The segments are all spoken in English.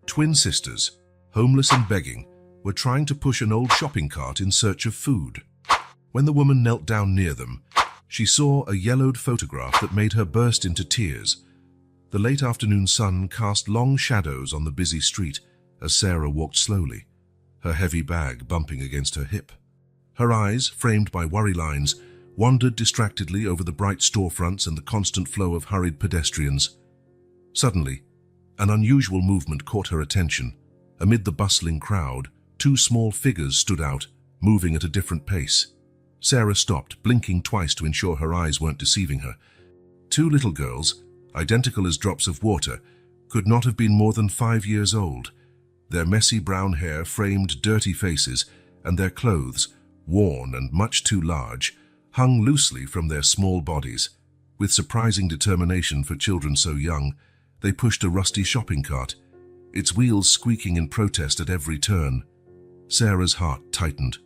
Twin sisters, homeless and begging, were trying to push an old shopping cart in search of food. When the woman knelt down near them, she saw a yellowed photograph that made her burst into tears. The late afternoon sun cast long shadows on the busy street as Sarah walked slowly, her heavy bag bumping against her hip. Her eyes, framed by worry lines, wandered distractedly over the bright storefronts and the constant flow of hurried pedestrians. Suddenly, an unusual movement caught her attention. Amid the bustling crowd, two small figures stood out, moving at a different pace. Sarah stopped, blinking twice to ensure her eyes weren't deceiving her. Two little girls, identical as drops of water, could not have been more than 5 years old. Their messy brown hair framed dirty faces, and their clothes, worn and much too large, hung loosely from their small bodies. With surprising determination for children so young, they pushed a rusty shopping cart, its wheels squeaking in protest at every turn. Sarah's heart tightened.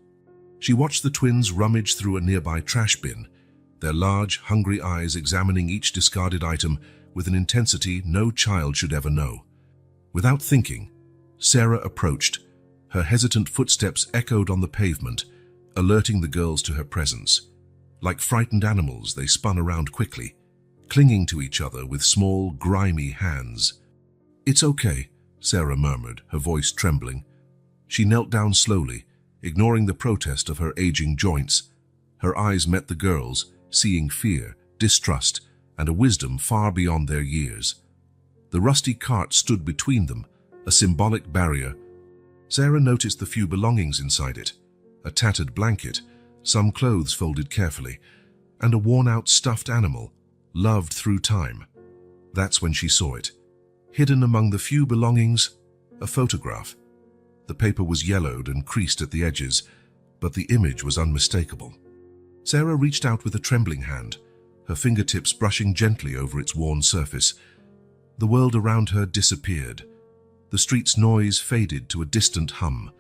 She watched the twins rummage through a nearby trash bin, their large, hungry eyes examining each discarded item with an intensity no child should ever know. Without thinking, Sarah approached. Her hesitant footsteps echoed on the pavement, alerting the girls to her presence. Like frightened animals, they spun around quickly, clinging to each other with small, grimy hands. "It's okay," Sarah murmured, her voice trembling. She knelt down slowly, ignoring the protest of her aging joints. Her eyes met the girls', seeing fear, distrust, and a wisdom far beyond their years. The rusty cart stood between them, a symbolic barrier. Sarah noticed the few belongings inside it: a tattered blanket, some clothes folded carefully, and a worn-out stuffed animal, loved through time. That's when she saw it. Hidden among the few belongings, a photograph. The paper was yellowed and creased at the edges, but the image was unmistakable. Sarah reached out with a trembling hand, her fingertips brushing gently over its worn surface. The world around her disappeared. The street's noise faded to a distant hum.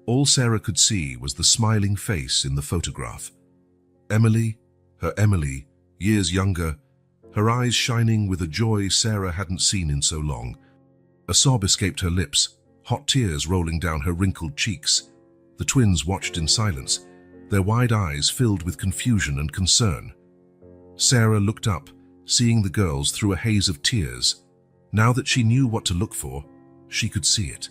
All Sarah could see was the smiling face in the photograph. Emily, her Emily, years younger, her eyes shining with a joy Sarah hadn't seen in so long. A sob escaped her lips, hot tears rolling down her wrinkled cheeks. The twins watched in silence, their wide eyes filled with confusion and concern. Sarah looked up, seeing the girls through a haze of tears. Now that she knew what to look for, she could see it.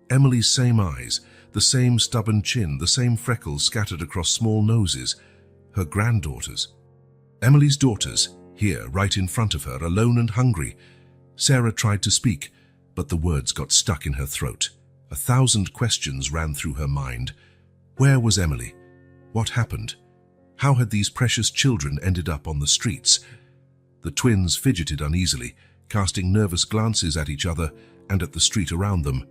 Emily's same eyes, the same stubborn chin, the same freckles scattered across small noses. Her granddaughters. Emily's daughters, here, right in front of her, alone and hungry. Sarah tried to speak, but the words got stuck in her throat. 1,000 questions ran through her mind. Where was Emily? What happened? How had these precious children ended up on the streets? The twins fidgeted uneasily, casting nervous glances at each other and at the street around them.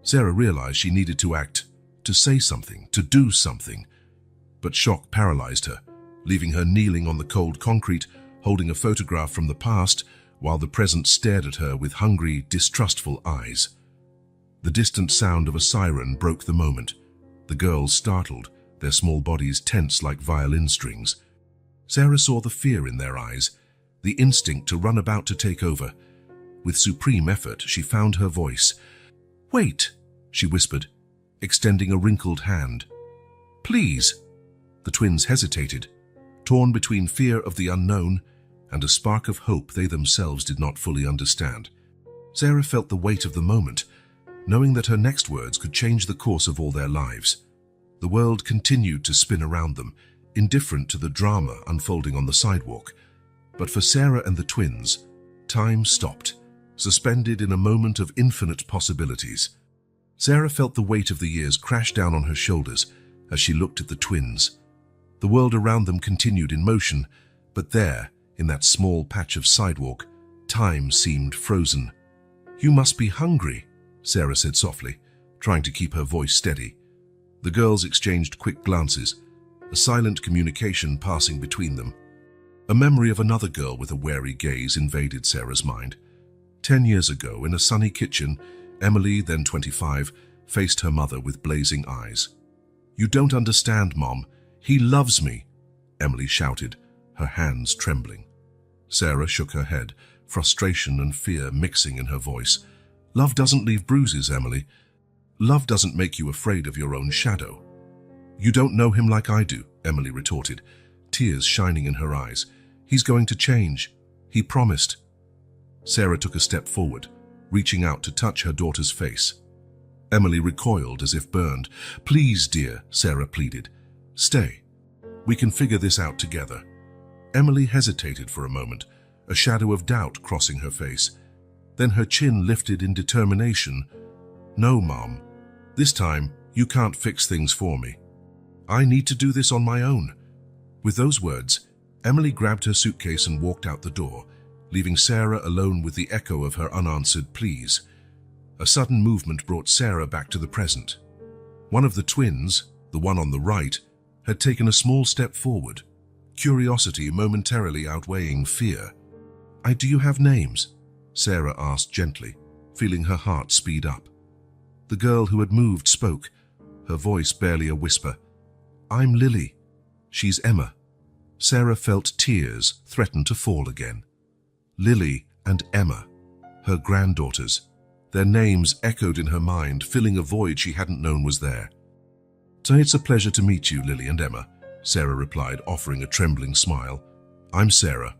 Sarah realized she needed to act, to say something, to do something. But shock paralyzed her, leaving her kneeling on the cold concrete, holding a photograph from the past, while the present stared at her with hungry, distrustful eyes. The distant sound of a siren broke the moment. The girls startled, their small bodies tense like violin strings. Sarah saw the fear in their eyes, the instinct to run about to take over. With supreme effort, she found her voice. "Wait," she whispered, extending a wrinkled hand. "Please." The twins hesitated, torn between fear of the unknown and a spark of hope they themselves did not fully understand. Sarah felt the weight of the moment, knowing that her next words could change the course of all their lives. The world continued to spin around them, indifferent to the drama unfolding on the sidewalk. But for Sarah and the twins, time stopped, suspended in a moment of infinite possibilities. Sarah felt the weight of the years crash down on her shoulders as she looked at the twins. The world around them continued in motion, but there, in that small patch of sidewalk, time seemed frozen. "You must be hungry," Sarah said softly, trying to keep her voice steady. The girls exchanged quick glances, a silent communication passing between them. A memory of another girl with a wary gaze invaded Sarah's mind. 10 years ago, in a sunny kitchen, Emily, then 25, faced her mother with blazing eyes. "You don't understand, Mom. He loves me," Emily shouted, her hands trembling. Sarah shook her head, frustration and fear mixing in her voice. Love doesn't leave bruises, Emily. Love doesn't make you afraid of your own shadow. You don't know him like I do, Emily retorted, tears shining in her eyes. He's going to change. He promised. Sarah took a step forward, reaching out to touch her daughter's face. Emily recoiled as if burned. Please, dear, Sarah pleaded. Stay. We can figure this out together. Emily hesitated for a moment, a shadow of doubt crossing her face. Then her chin lifted in determination. No, Mom. This time, you can't fix things for me. I need to do this on my own. With those words, Emily grabbed her suitcase and walked out the door, leaving Sarah alone with the echo of her unanswered pleas. A sudden movement brought Sarah back to the present. One of the twins, the one on the right, had taken a small step forward, curiosity momentarily outweighing fear. Do you have names? Sarah asked gently, feeling her heart speed up. The girl who had moved spoke, her voice barely a whisper. I'm Lily. She's Emma. Sarah felt tears threaten to fall again. Lily and Emma, her granddaughters. Their names echoed in her mind, filling a void she hadn't known was there. So it's a pleasure to meet you, Lily and Emma, Sarah replied, offering a trembling smile. I'm Sarah.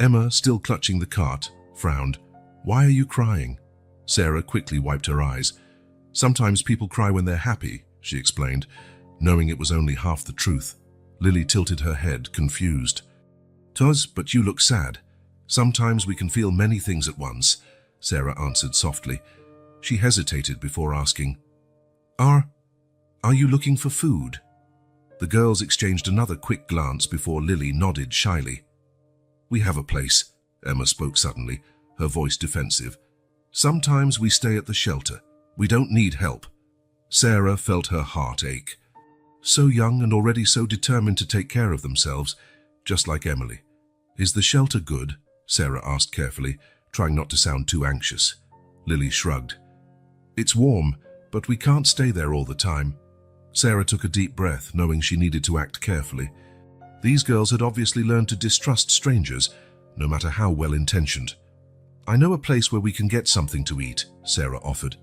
Emma, still clutching the cart, frowned. Why are you crying? Sarah quickly wiped her eyes. Sometimes people cry when they're happy, she explained, knowing it was only half the truth. Lily tilted her head, confused. Toz, but you look sad. Sometimes we can feel many things at once, Sarah answered softly. She hesitated before asking, Are you looking for food? The girls exchanged another quick glance before Lily nodded shyly. We have a place, Emma spoke suddenly, her voice defensive. Sometimes we stay at the shelter. We don't need help. Sarah felt her heart ache. So young and already so determined to take care of themselves, just like Emily. Is the shelter good? Sarah asked carefully, trying not to sound too anxious. Lily shrugged. It's warm, but we can't stay there all the time. Sarah took a deep breath, knowing she needed to act carefully. These girls had obviously learned to distrust strangers, no matter how well-intentioned. I know a place where we can get something to eat, Sarah offered.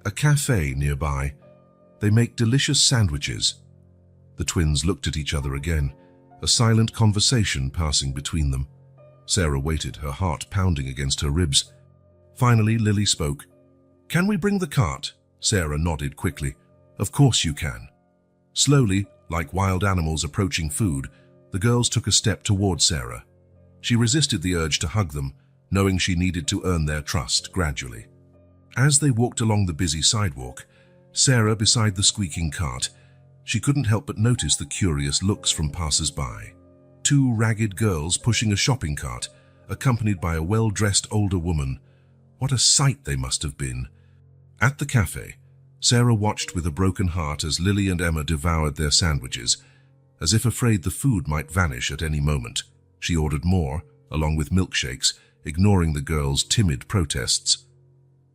A cafe nearby. They make delicious sandwiches. The twins looked at each other again, a silent conversation passing between them. Sarah waited, her heart pounding against her ribs. Finally, Lily spoke. Can we bring the cart? Sarah nodded quickly. Of course you can. Slowly, like wild animals approaching food, the girls took a step toward Sarah. She resisted the urge to hug them, knowing she needed to earn their trust gradually. As they walked along the busy sidewalk, Sarah beside the squeaking cart, she couldn't help but notice the curious looks from passers-by. Two ragged girls pushing a shopping cart, accompanied by a well-dressed older woman. What a sight they must have been. At the cafe, Sarah watched with a broken heart as Lily and Emma devoured their sandwiches. As if afraid the food might vanish at any moment, she ordered more, along with milkshakes, ignoring the girls' timid protests.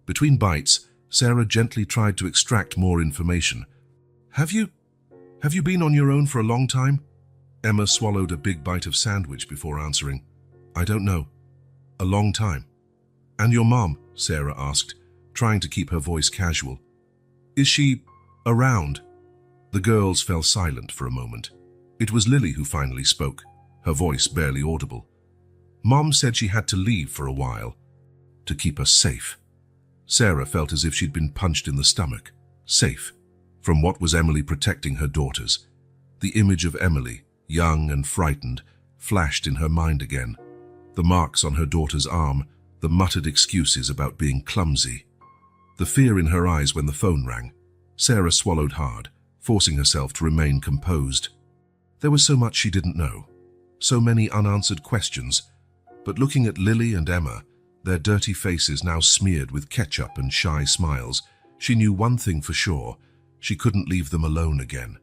Between bites, Sarah gently tried to extract more information. Have you been on your own for a long time? Emma swallowed a big bite of sandwich before answering. I don't know. A long time. And your mom? Sarah asked, trying to keep her voice casual. Is she around? The girls fell silent for a moment. It was Lily who finally spoke, her voice barely audible. Mom said she had to leave for a while, to keep us safe. Sarah felt as if she'd been punched in the stomach. Safe. From what was Emily protecting her daughters? The image of Emily, young and frightened, flashed in her mind again. The marks on her daughter's arm, the muttered excuses about being clumsy. The fear in her eyes when the phone rang. Sarah swallowed hard, forcing herself to remain composed. There was so much she didn't know, so many unanswered questions, but looking at Lily and Emma, their dirty faces now smeared with ketchup and shy smiles, she knew one thing for sure: she couldn't leave them alone again.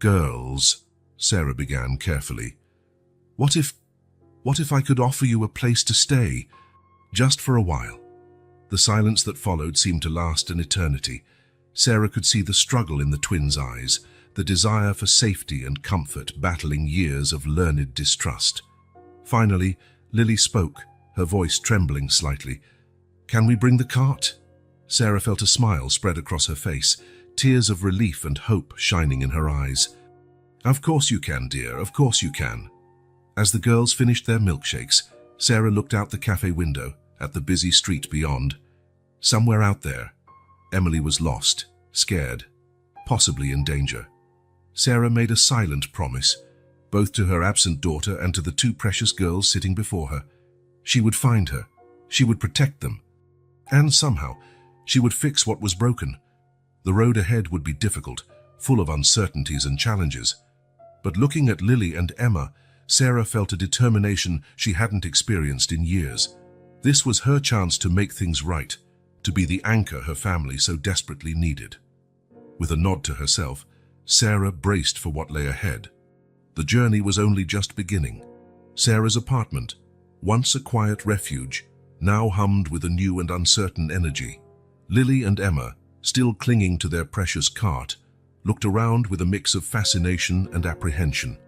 Girls, Sarah began carefully. What if I could offer you a place to stay, just for a while? The silence that followed seemed to last an eternity. Sarah could see the struggle in the twins' eyes, the desire for safety and comfort battling years of learned distrust. Finally, Lily spoke, her voice trembling slightly. Can we bring the cart? Sarah felt a smile spread across her face, tears of relief and hope shining in her eyes. "Of course you can, dear, of course you can." As the girls finished their milkshakes, Sarah looked out the cafe window at the busy street beyond. Somewhere out there, Emily was lost, scared, possibly in danger. Sarah made a silent promise, both to her absent daughter and to the two precious girls sitting before her. She would find her, she would protect them, and somehow she would fix what was broken. The road ahead would be difficult, full of uncertainties and challenges. But looking at Lily and Emma, Sarah felt a determination she hadn't experienced in years. This was her chance to make things right, to be the anchor her family so desperately needed. With a nod to herself, Sarah braced for what lay ahead. The journey was only just beginning. Sarah's apartment, once a quiet refuge, now hummed with a new and uncertain energy. Lily and Emma, still clinging to their precious cart, looked around with a mix of fascination and apprehension.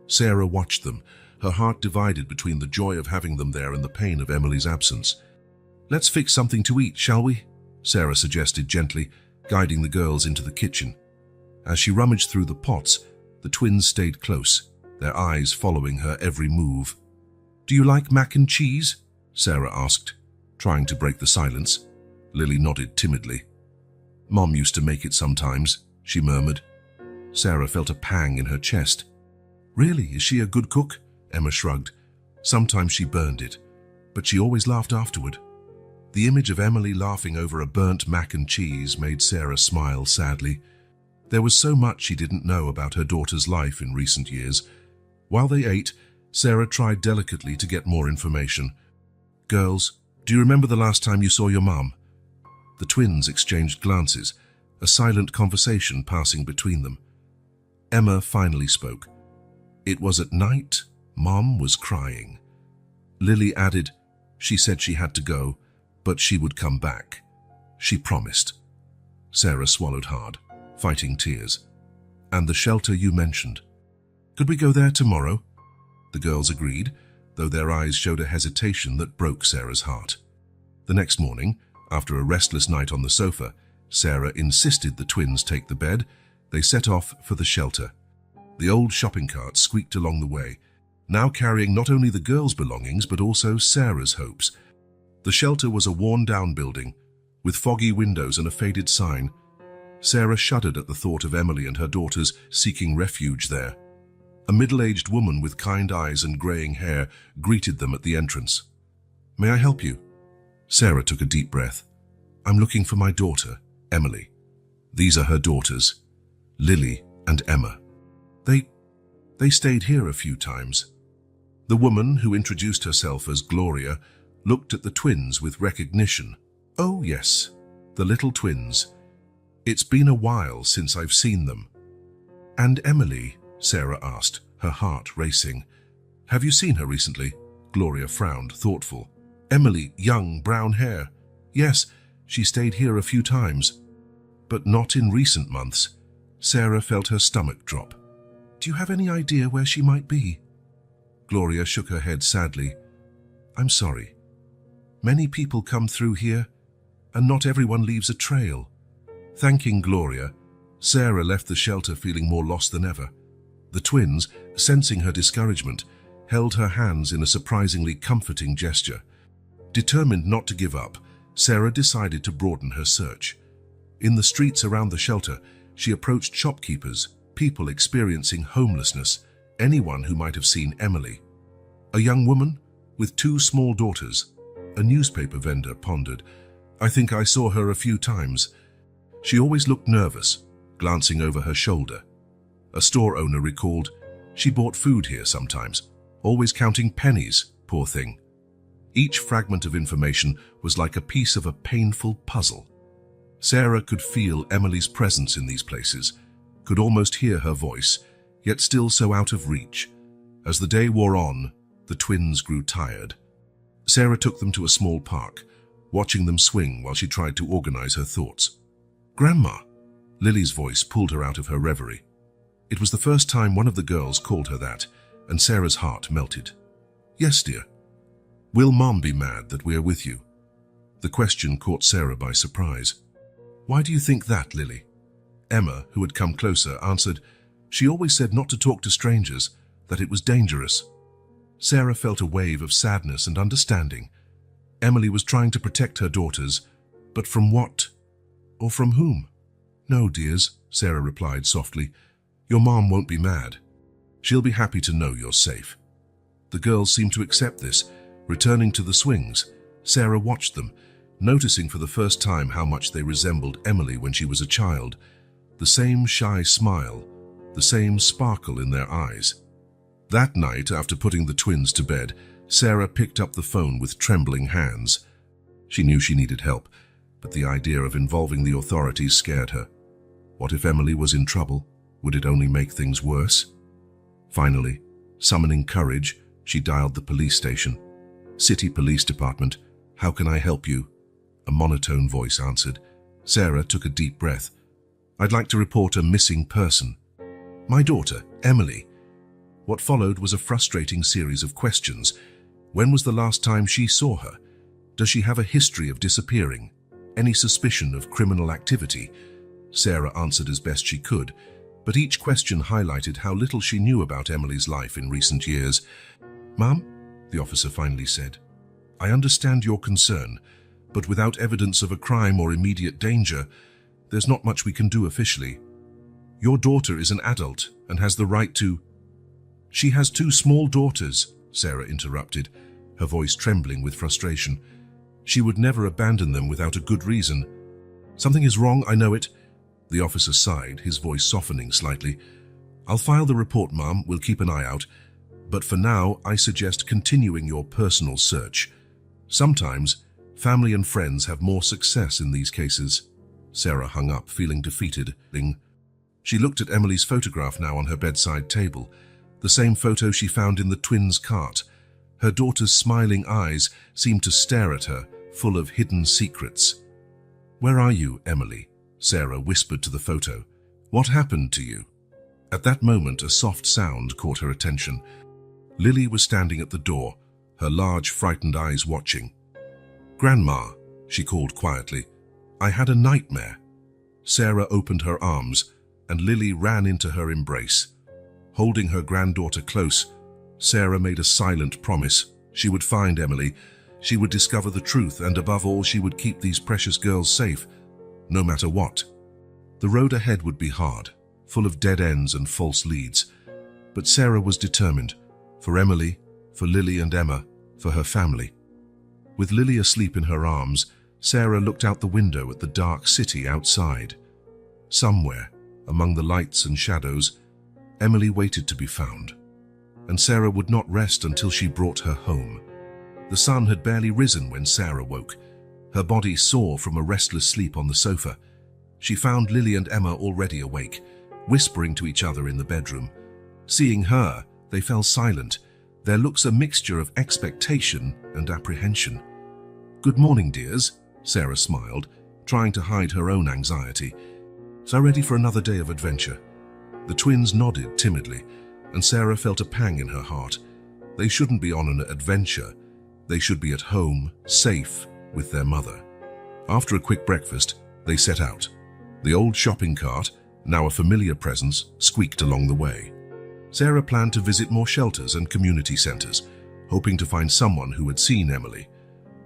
Sarah watched them, her heart divided between the joy of having them there and the pain of Emily's absence. "Let's fix something to eat, shall we?" Sarah suggested gently, guiding the girls into the kitchen. As she rummaged through the pots, the twins stayed close, their eyes following her every move. "Do you like mac and cheese?" Sarah asked, trying to break the silence. Lily nodded timidly. "Mom used to make it sometimes," she murmured. Sarah felt a pang in her chest. "Really, is she a good cook?" Emma shrugged. "Sometimes she burned it, but she always laughed afterward." The image of Emily laughing over a burnt mac and cheese made Sarah smile sadly. There was so much she didn't know about her daughter's life in recent years. While they ate, Sarah tried delicately to get more information. "Girls, do you remember the last time you saw your mum?" The twins exchanged glances, a silent conversation passing between them. Emma finally spoke. "It was at night. Mom was crying." Lily added, "She said she had to go, but she would come back. She promised." Sarah swallowed hard, fighting tears. "And the shelter you mentioned. Could we go there tomorrow?" The girls agreed, though their eyes showed a hesitation that broke Sarah's heart. The next morning, after a restless night on the sofa, Sarah insisted the twins take the bed. They set off for the shelter. The old shopping cart squeaked along the way, now carrying not only the girls' belongings but also Sarah's hopes. The shelter was a worn-down building, with foggy windows and a faded sign. Sarah shuddered at the thought of Emily and her daughters seeking refuge there. A middle-aged woman with kind eyes and graying hair greeted them at the entrance. "May I help you?" Sarah took a deep breath. "I'm looking for my daughter, Emily. These are her daughters, Lily and Emma. They stayed here a few times." The woman, who introduced herself as Gloria, looked at the twins with recognition. "Oh yes, the little twins. It's been a while since I've seen them." "And Emily?" Sarah asked, her heart racing. "Have you seen her recently?" Gloria frowned, thoughtful. "Emily, young, brown hair. Yes, she stayed here a few times, but not in recent months." Sarah felt her stomach drop. "Do you have any idea where she might be?" Gloria shook her head sadly. "I'm sorry. Many people come through here, and not everyone leaves a trail." Thanking Gloria, Sarah left the shelter feeling more lost than ever. The twins, sensing her discouragement, held her hands in a surprisingly comforting gesture. Determined not to give up, Sarah decided to broaden her search. In the streets around the shelter, she approached shopkeepers, people experiencing homelessness, anyone who might have seen Emily. A young woman with two small daughters, a newspaper vendor, pondered. "I think I saw her a few times. She always looked nervous, glancing over her shoulder." A store owner recalled, "She bought food here sometimes, always counting pennies, poor thing." Each fragment of information was like a piece of a painful puzzle. Sarah could feel Emily's presence in these places, could almost hear her voice, yet still so out of reach. As the day wore on, the twins grew tired. Sarah took them to a small park, watching them swing while she tried to organize her thoughts. "Grandma!" Lily's voice pulled her out of her reverie. It was the first time one of the girls called her that, and Sarah's heart melted. "Yes, dear. Will Mom be mad that we're with you?" The question caught Sarah by surprise. "Why do you think that, Lily?" Emma, who had come closer, answered, "She always said not to talk to strangers, that it was dangerous." Sarah felt a wave of sadness and understanding. Emily was trying to protect her daughters, but from what? Or from whom? "No, dears," Sarah replied softly. "Your mom won't be mad. She'll be happy to know you're safe." The girls seemed to accept this. Returning to the swings, Sarah watched them, noticing for the first time how much they resembled Emily when she was a child. The same shy smile, the same sparkle in their eyes. That night, after putting the twins to bed, Sarah picked up the phone with trembling hands. She knew she needed help, but the idea of involving the authorities scared her. What if Emily was in trouble? Would it only make things worse? Finally, summoning courage, she dialed the police station. "City Police Department, how can I help you?" A monotone voice answered. Sarah took a deep breath. "I'd like to report a missing person." "My daughter, Emily." What followed was a frustrating series of questions. When was the last time she saw her? Does she have a history of disappearing? Any suspicion of criminal activity? Sarah answered as best she could, but each question highlighted how little she knew about Emily's life in recent years. "Ma'am," the officer finally said, "I understand your concern, but without evidence of a crime or immediate danger, there's not much we can do officially. Your daughter is an adult and has the right to—" "She has 2 small daughters," Sarah interrupted, her voice trembling with frustration. "She would never abandon them without a good reason." "Something is wrong, I know it." The officer sighed, his voice softening slightly. "I'll file the report, Ma'am. We'll keep an eye out. But for now, I suggest continuing your personal search. Sometimes, family and friends have more success in these cases." Sarah hung up, feeling defeated. She looked at Emily's photograph now on her bedside table, the same photo she found in the twins' cart. Her daughter's smiling eyes seemed to stare at her, full of hidden secrets. "Where are you, Emily?" Sarah whispered to the photo. "What happened to you?" At that moment, a soft sound caught her attention. Lily was standing at the door, her large, frightened eyes watching. "Grandma," she called quietly, "I had a nightmare." Sarah opened her arms, and Lily ran into her embrace. Holding her granddaughter close, Sarah made a silent promise. She would find Emily, she would discover the truth, and above all, she would keep these precious girls safe, no matter what. The road ahead would be hard, full of dead ends and false leads. But Sarah was determined, for Emily, for Lily and Emma, for her family. With Lily asleep in her arms, Sarah looked out the window at the dark city outside. Somewhere, among the lights and shadows, Emily waited to be found. And Sarah would not rest until she brought her home. The sun had barely risen when Sarah woke, her body sore from a restless sleep on the sofa. She found Lily and Emma already awake, whispering to each other in the bedroom. Seeing her, they fell silent, their looks a mixture of expectation and apprehension. "Good morning, dears," Sarah smiled, trying to hide her own anxiety. "So ready for another day of adventure?" The twins nodded timidly, and Sarah felt a pang in her heart. They shouldn't be on an adventure. They should be at home, safe, with their mother. After a quick breakfast, they set out. The old shopping cart, now a familiar presence, squeaked along the way. Sarah planned to visit more shelters and community centers, hoping to find someone who had seen Emily.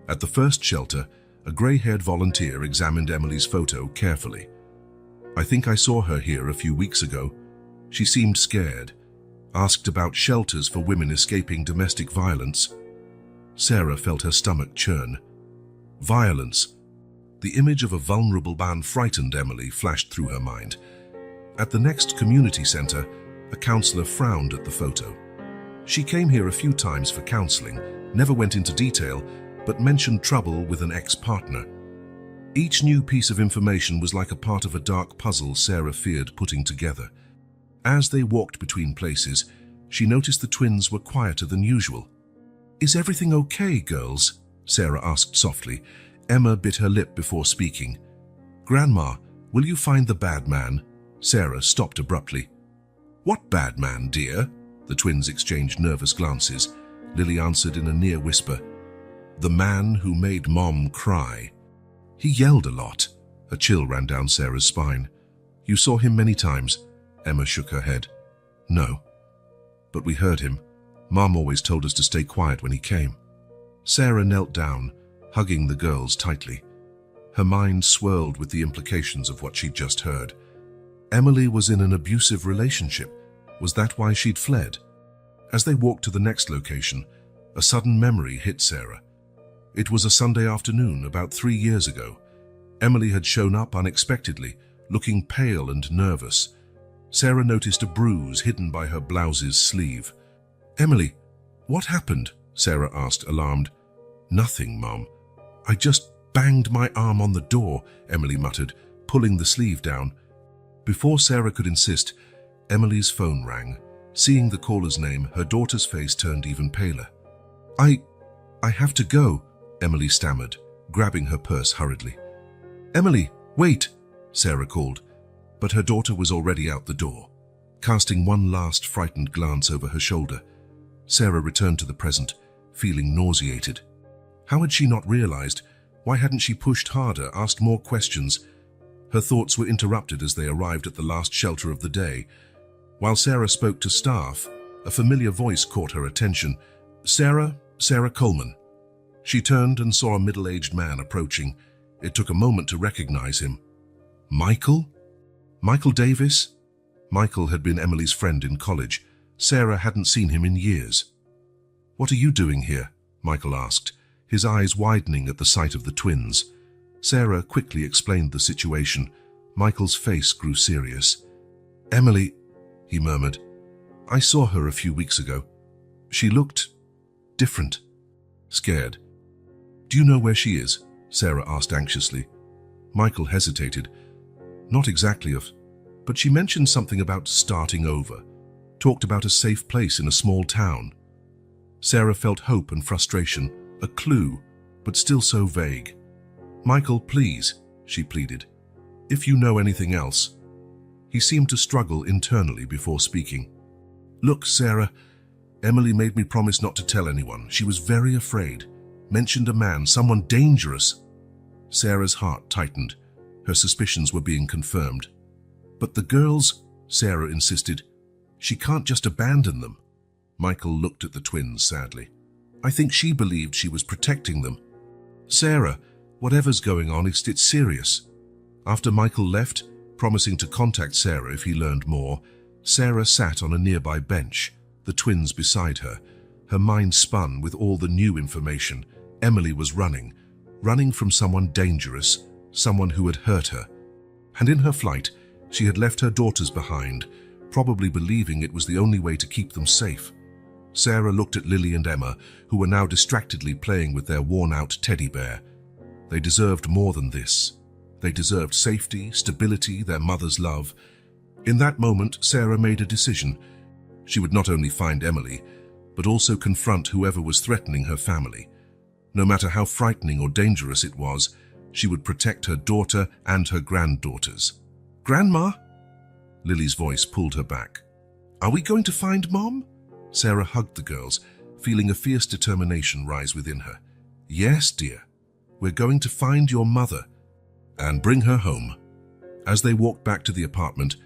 At the first shelter, a gray-haired volunteer examined Emily's photo carefully. "I think I saw her here a few weeks ago. She seemed scared, asked about shelters for women escaping domestic violence." Sarah felt her stomach churn. Violence. The image of a vulnerable man frightened Emily flashed through her mind. At the next community center, a counselor frowned at the photo. She came here a few times for counseling, never went into detail, but mentioned trouble with an ex-partner. Each new piece of information was like a part of a dark puzzle Sarah feared putting together. As they walked between places, she noticed the twins were quieter than usual. "Is everything okay, girls?" Sarah asked softly. Emma bit her lip before speaking. "Grandma, will you find the bad man?" Sarah stopped abruptly. "What bad man, dear?" The twins exchanged nervous glances. Lily answered in a near whisper. The man who made Mom cry. He yelled a lot. A chill ran down Sarah's spine. You saw him many times? Emma shook her head. No. But we heard him. Mom always told us to stay quiet when he came. Sarah knelt down, hugging the girls tightly. Her mind swirled with the implications of what she'd just heard. Emily was in an abusive relationship. Was that why she'd fled? As they walked to the next location, a sudden memory hit Sarah. It was a Sunday afternoon about 3 years ago. Emily had shown up unexpectedly, looking pale and nervous. Sarah noticed a bruise hidden by her blouse's sleeve. Emily, what happened? Sarah asked, alarmed. Nothing, Mom. I just banged my arm on the door, Emily muttered, pulling the sleeve down. Before Sarah could insist, Emily's phone rang. Seeing the caller's name, her daughter's face turned even paler. I have to go, Emily stammered, grabbing her purse hurriedly. Emily, wait, Sarah called, but her daughter was already out the door. Casting one last frightened glance over her shoulder, Sarah returned to the present, feeling nauseated. How had she not realized? Why hadn't she pushed harder, asked more questions? Her thoughts were interrupted as they arrived at the last shelter of the day. While Sarah spoke to staff, a familiar voice caught her attention. Sarah Coleman. She turned and saw a middle-aged man approaching. It took a moment to recognize him. Michael? Michael Davis? Michael had been Emily's friend in college. Sarah hadn't seen him in years. What are you doing here? Michael asked, his eyes widening at the sight of the twins. Sarah quickly explained the situation. Michael's face grew serious. Emily, he murmured. I saw her a few weeks ago. She looked different, scared. Do you know where she is? Sarah asked anxiously. Michael hesitated. Not exactly, but she mentioned something about starting over, talked about a safe place in a small town. Sarah felt hope and frustration, a clue, but still so vague. Michael, please, she pleaded. If you know anything else. He seemed to struggle internally before speaking. Look, Sarah, Emily made me promise not to tell anyone. She was very afraid. Mentioned a man, someone dangerous. Sarah's heart tightened. Her suspicions were being confirmed. But the girls, Sarah insisted. She can't just abandon them. Michael looked at the twins sadly. I think she believed she was protecting them. Sarah, whatever's going on, it's serious. After Michael left, promising to contact Sarah if he learned more, Sarah sat on a nearby bench, the twins beside her. Her mind spun with all the new information. Emily was running from someone dangerous, someone who had hurt her. And in her flight, she had left her daughters behind, probably believing it was the only way to keep them safe. Sarah looked at Lily and Emma, who were now distractedly playing with their worn-out teddy bear. They deserved more than this. They deserved safety, stability, their mother's love. In that moment, Sarah made a decision. She would not only find Emily, but also confront whoever was threatening her family. No matter how frightening or dangerous it was, she would protect her daughter and her granddaughters. Grandma? Lily's voice pulled her back. Are we going to find Mom? Sarah hugged the girls, feeling a fierce determination rise within her. Yes, dear. We're going to find your mother and bring her home. As they walked back to the apartment,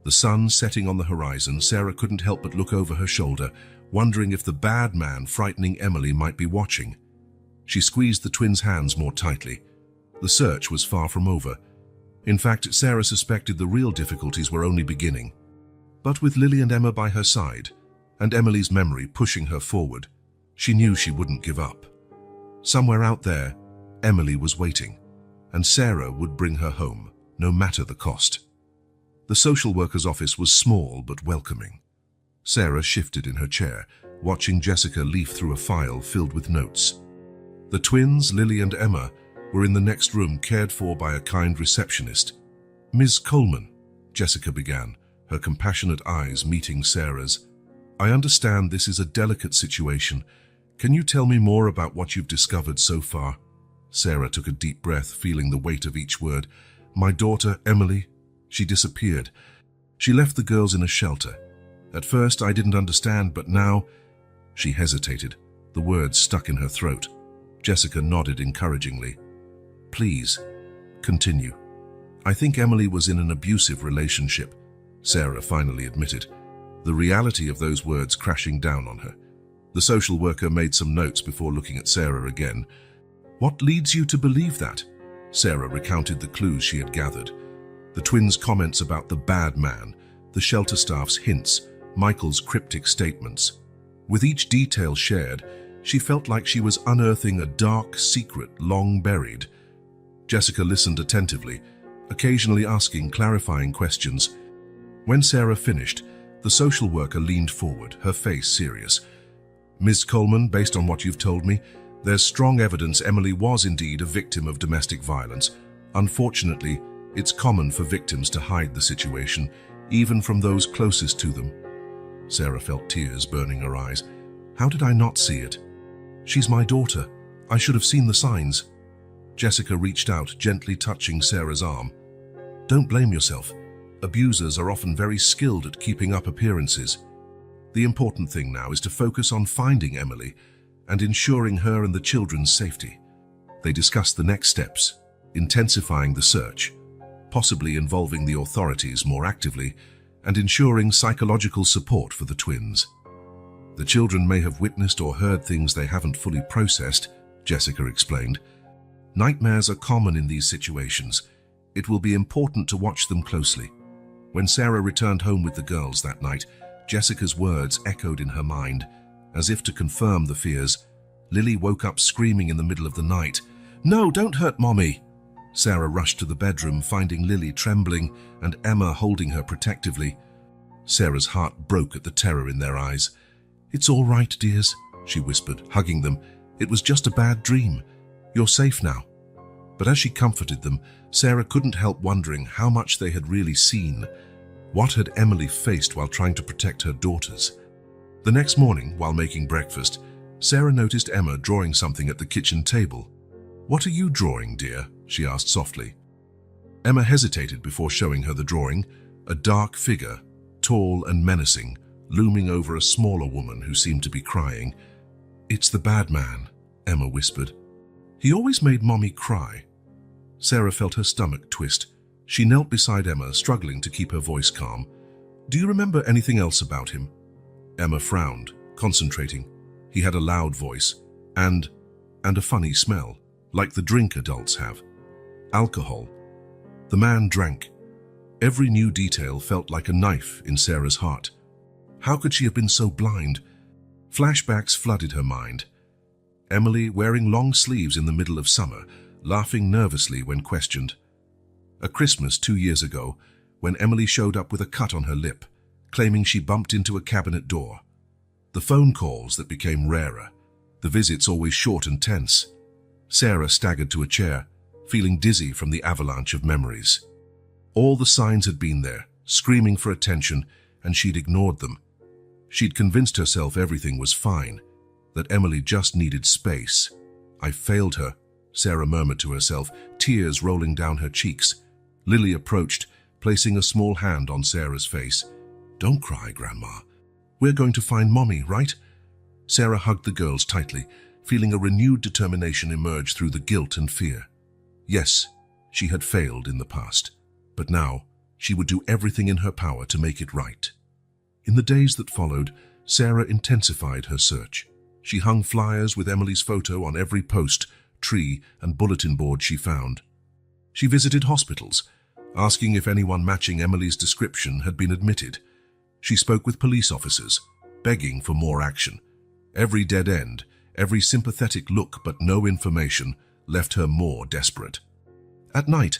the sun setting on the horizon, Sarah couldn't help but look over her shoulder, wondering if the bad man frightening Emily might be watching. She squeezed the twins' hands more tightly. The search was far from over. In fact, Sarah suspected the real difficulties were only beginning. But with Lily and Emma by her side, and Emily's memory pushing her forward, she knew she wouldn't give up. Somewhere out there, Emily was waiting, and Sarah would bring her home, no matter the cost. The social worker's office was small but welcoming. Sarah shifted in her chair, watching Jessica leaf through a file filled with notes. The twins, Lily and Emma, were in the next room, cared for by a kind receptionist. Ms. Coleman, Jessica began, her compassionate eyes meeting Sarah's. I understand this is a delicate situation. Can you tell me more about what you've discovered so far? Sarah took a deep breath, feeling the weight of each word. My daughter, Emily, she disappeared. She left the girls in a shelter. At first, I didn't understand, but now... She hesitated, the words stuck in her throat. Jessica nodded encouragingly. Please, continue. I think Emily was in an abusive relationship, Sarah finally admitted, the reality of those words crashing down on her. The social worker made some notes before looking at Sarah again. What leads you to believe that? Sarah recounted the clues she had gathered. The twins' comments about the bad man, the shelter staff's hints, Michael's cryptic statements. With each detail shared, she felt like she was unearthing a dark secret long buried. Jessica listened attentively, occasionally asking clarifying questions. When Sarah finished, the social worker leaned forward, her face serious. Ms. Coleman, based on what you've told me, there's strong evidence Emily was indeed a victim of domestic violence. Unfortunately, it's common for victims to hide the situation, even from those closest to them. Sarah felt tears burning her eyes. How did I not see it? She's my daughter. I should have seen the signs. Jessica reached out, gently touching Sarah's arm. Don't blame yourself. Abusers are often very skilled at keeping up appearances. The important thing now is to focus on finding Emily and ensuring her and the children's safety. They discussed the next steps, intensifying the search, possibly involving the authorities more actively, and ensuring psychological support for the twins. The children may have witnessed or heard things they haven't fully processed, Jessica explained. Nightmares are common in these situations. It will be important to watch them closely. When Sarah returned home with the girls that night, Jessica's words echoed in her mind. As if to confirm the fears, Lily woke up screaming in the middle of the night. No, don't hurt Mommy! Sarah rushed to the bedroom, finding Lily trembling and Emma holding her protectively. Sarah's heart broke at the terror in their eyes. It's all right, dears, she whispered, hugging them. It was just a bad dream. You're safe now. But as she comforted them, Sarah couldn't help wondering how much they had really seen. What had Emily faced while trying to protect her daughters? The next morning, while making breakfast, Sarah noticed Emma drawing something at the kitchen table. What are you drawing, dear? She asked softly. Emma hesitated before showing her the drawing, a dark figure, tall and menacing, looming over a smaller woman who seemed to be crying. It's the bad man, Emma whispered. He always made Mommy cry. Sarah felt her stomach twist. She knelt beside Emma, struggling to keep her voice calm. Do you remember anything else about him? Emma frowned, concentrating. He had a loud voice, and a funny smell, like the drink adults have. Alcohol. The man drank. Every new detail felt like a knife in Sarah's heart. How could she have been so blind? Flashbacks flooded her mind. Emily wearing long sleeves in the middle of summer, laughing nervously when questioned. A Christmas 2 years ago, when Emily showed up with a cut on her lip, claiming she bumped into a cabinet door. The phone calls that became rarer, the visits always short and tense. Sarah staggered to a chair, feeling dizzy from the avalanche of memories. All the signs had been there, screaming for attention, and she'd ignored them. She'd convinced herself everything was fine, that Emily just needed space. I failed her, Sarah murmured to herself, tears rolling down her cheeks. Lily approached, placing a small hand on Sarah's face. Don't cry, Grandma. We're going to find Mommy, right? Sarah hugged the girls tightly, feeling a renewed determination emerge through the guilt and fear. Yes, she had failed in the past, but now she would do everything in her power to make it right. In the days that followed, Sarah intensified her search. She hung flyers with Emily's photo on every post, tree, and bulletin board she found. She visited hospitals, asking if anyone matching Emily's description had been admitted. She spoke with police officers, begging for more action. Every dead end, every sympathetic look but no information, left her more desperate. At night,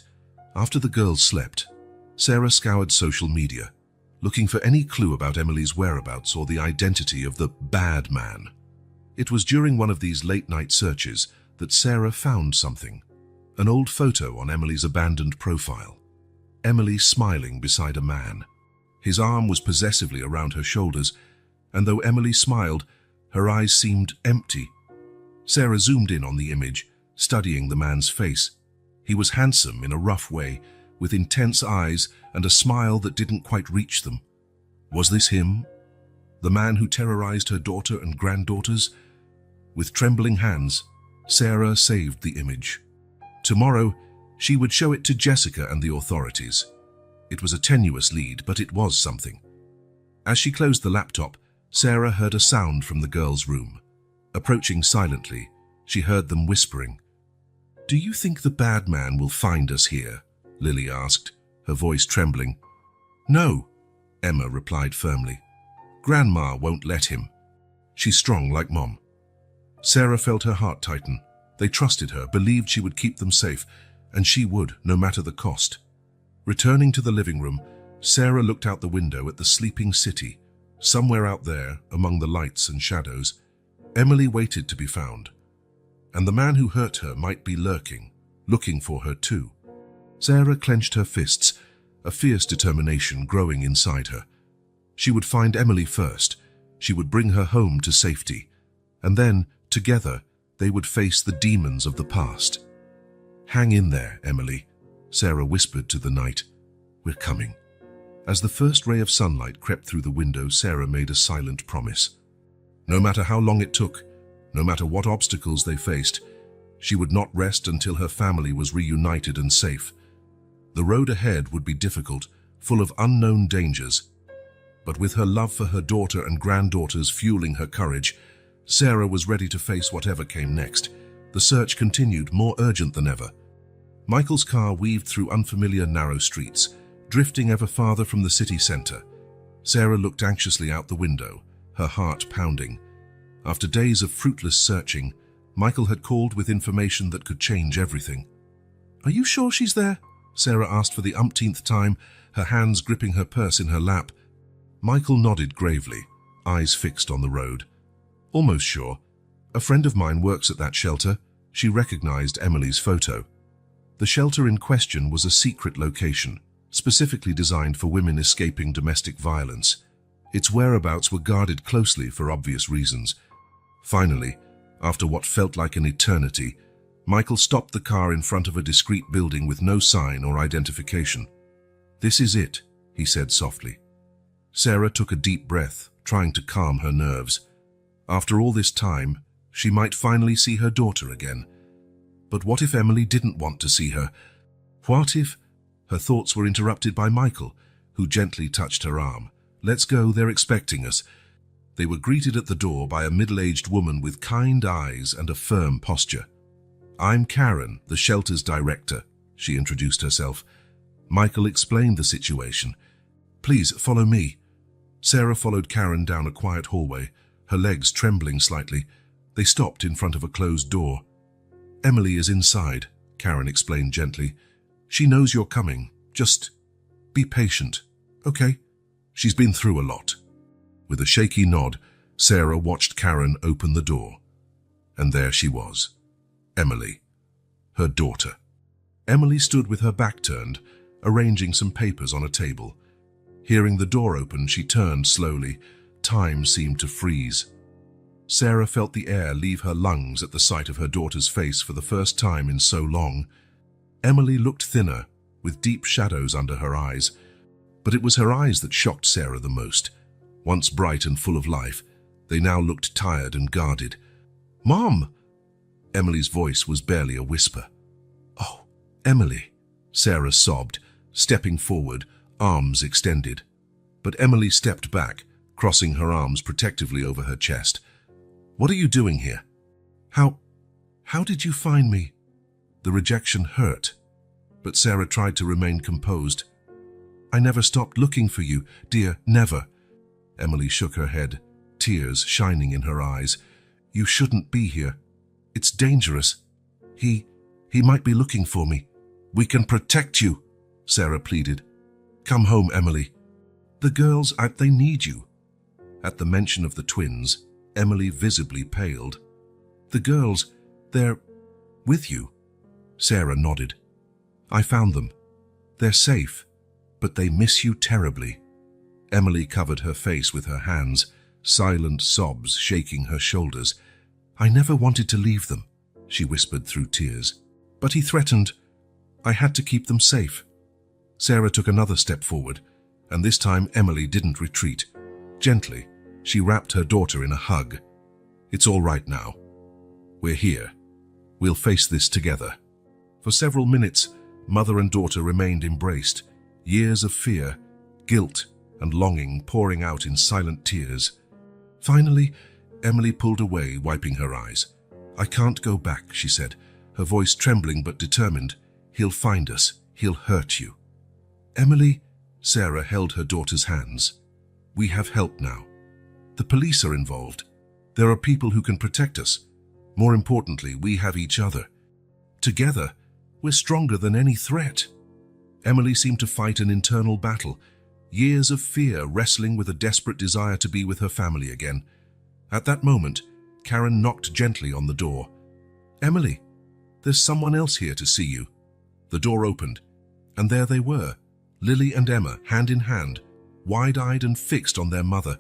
after the girls slept, Sarah scoured social media, looking for any clue about Emily's whereabouts or the identity of the bad man. It was during one of these late-night searches that Sarah found something, an old photo on Emily's abandoned profile. Emily smiling beside a man. His arm was possessively around her shoulders, and though Emily smiled, her eyes seemed empty. Sarah zoomed in on the image, studying the man's face. He was handsome in a rough way, with intense eyes and a smile that didn't quite reach them. Was this him? The man who terrorized her daughter and granddaughters? With trembling hands, Sarah saved the image. Tomorrow, she would show it to Jessica and the authorities. It was a tenuous lead, but it was something. As she closed the laptop, Sarah heard a sound from the girls' room. Approaching silently, she heard them whispering. "Do you think the bad man will find us here?" Lily asked, her voice trembling. "No," Emma replied firmly. "Grandma won't let him. She's strong like Mom." Sarah felt her heart tighten. They trusted her, believed she would keep them safe, and she would, no matter the cost. Returning to the living room, Sarah looked out the window at the sleeping city. Somewhere out there, among the lights and shadows, Emily waited to be found. And the man who hurt her might be lurking, looking for her too. Sarah clenched her fists, a fierce determination growing inside her. She would find Emily first. She would bring her home to safety. And then, together, they would face the demons of the past. "Hang in there, Emily," Sarah whispered to the night. "We're coming." As the first ray of sunlight crept through the window, Sarah made a silent promise. No matter how long it took, no matter what obstacles they faced, she would not rest until her family was reunited and safe. The road ahead would be difficult, full of unknown dangers. But with her love for her daughter and granddaughters fueling her courage, Sarah was ready to face whatever came next. The search continued, more urgent than ever. Michael's car weaved through unfamiliar narrow streets, drifting ever farther from the city center. Sarah looked anxiously out the window, her heart pounding. After days of fruitless searching, Michael had called with information that could change everything. "Are you sure she's there?" Sarah asked for the umpteenth time, her hands gripping her purse in her lap. Michael nodded gravely, eyes fixed on the road. "Almost sure. A friend of mine works at that shelter." She recognized Emily's photo. The shelter in question was a secret location, specifically designed for women escaping domestic violence. Its whereabouts were guarded closely for obvious reasons. Finally, after what felt like an eternity, Michael stopped the car in front of a discreet building with no sign or identification. "This is it," he said softly. Sarah took a deep breath, trying to calm her nerves. After all this time, she might finally see her daughter again. But what if Emily didn't want to see her? What if... Her thoughts were interrupted by Michael, who gently touched her arm. "Let's go, they're expecting us." They were greeted at the door by a middle-aged woman with kind eyes and a firm posture. "I'm Karen, the shelter's director," she introduced herself. Michael explained the situation. "Please, follow me." Sarah followed Karen down a quiet hallway, her legs trembling slightly. They stopped in front of a closed door. "Emily is inside," Karen explained gently. "She knows you're coming. Just be patient, okay? She's been through a lot." With a shaky nod, Sarah watched Karen open the door. And there she was. Emily, her daughter. Emily stood with her back turned, arranging some papers on a table. Hearing the door open, she turned slowly. Time seemed to freeze. Sarah felt the air leave her lungs at the sight of her daughter's face for the first time in so long. Emily looked thinner, with deep shadows under her eyes. But it was her eyes that shocked Sarah the most. Once bright and full of life, they now looked tired and guarded. "Mom!" Emily's voice was barely a whisper. "Oh, Emily," Sarah sobbed, stepping forward, arms extended. But Emily stepped back, crossing her arms protectively over her chest. "What are you doing here? How did you find me?" The rejection hurt, but Sarah tried to remain composed. "I never stopped looking for you, dear, never." Emily shook her head, tears shining in her eyes. "You shouldn't be here. It's dangerous. He might be looking for me." "We can protect you," Sarah pleaded. "Come home, Emily. The girls, they need you." At the mention of the twins, Emily visibly paled. "The girls, they're with you?" Sarah nodded. "I found them. They're safe, but they miss you terribly." Emily covered her face with her hands, silent sobs shaking her shoulders. "I never wanted to leave them," she whispered through tears. "But he threatened. I had to keep them safe." Sarah took another step forward, and this time Emily didn't retreat. Gently, she wrapped her daughter in a hug. "It's all right now. We're here. We'll face this together." For several minutes, mother and daughter remained embraced, years of fear, guilt, and longing pouring out in silent tears. Finally, Emily pulled away, wiping her eyes. "I can't go back," she said, her voice trembling but determined. "He'll find us. He'll hurt you." "Emily," Sarah held her daughter's hands. "We have help now. The police are involved. There are people who can protect us. More importantly, we have each other. Together, we're stronger than any threat." Emily seemed to fight an internal battle, years of fear wrestling with a desperate desire to be with her family again. At that moment, Karen knocked gently on the door. "Emily, there's someone else here to see you." The door opened, and there they were, Lily and Emma, hand in hand, wide-eyed and fixed on their mother.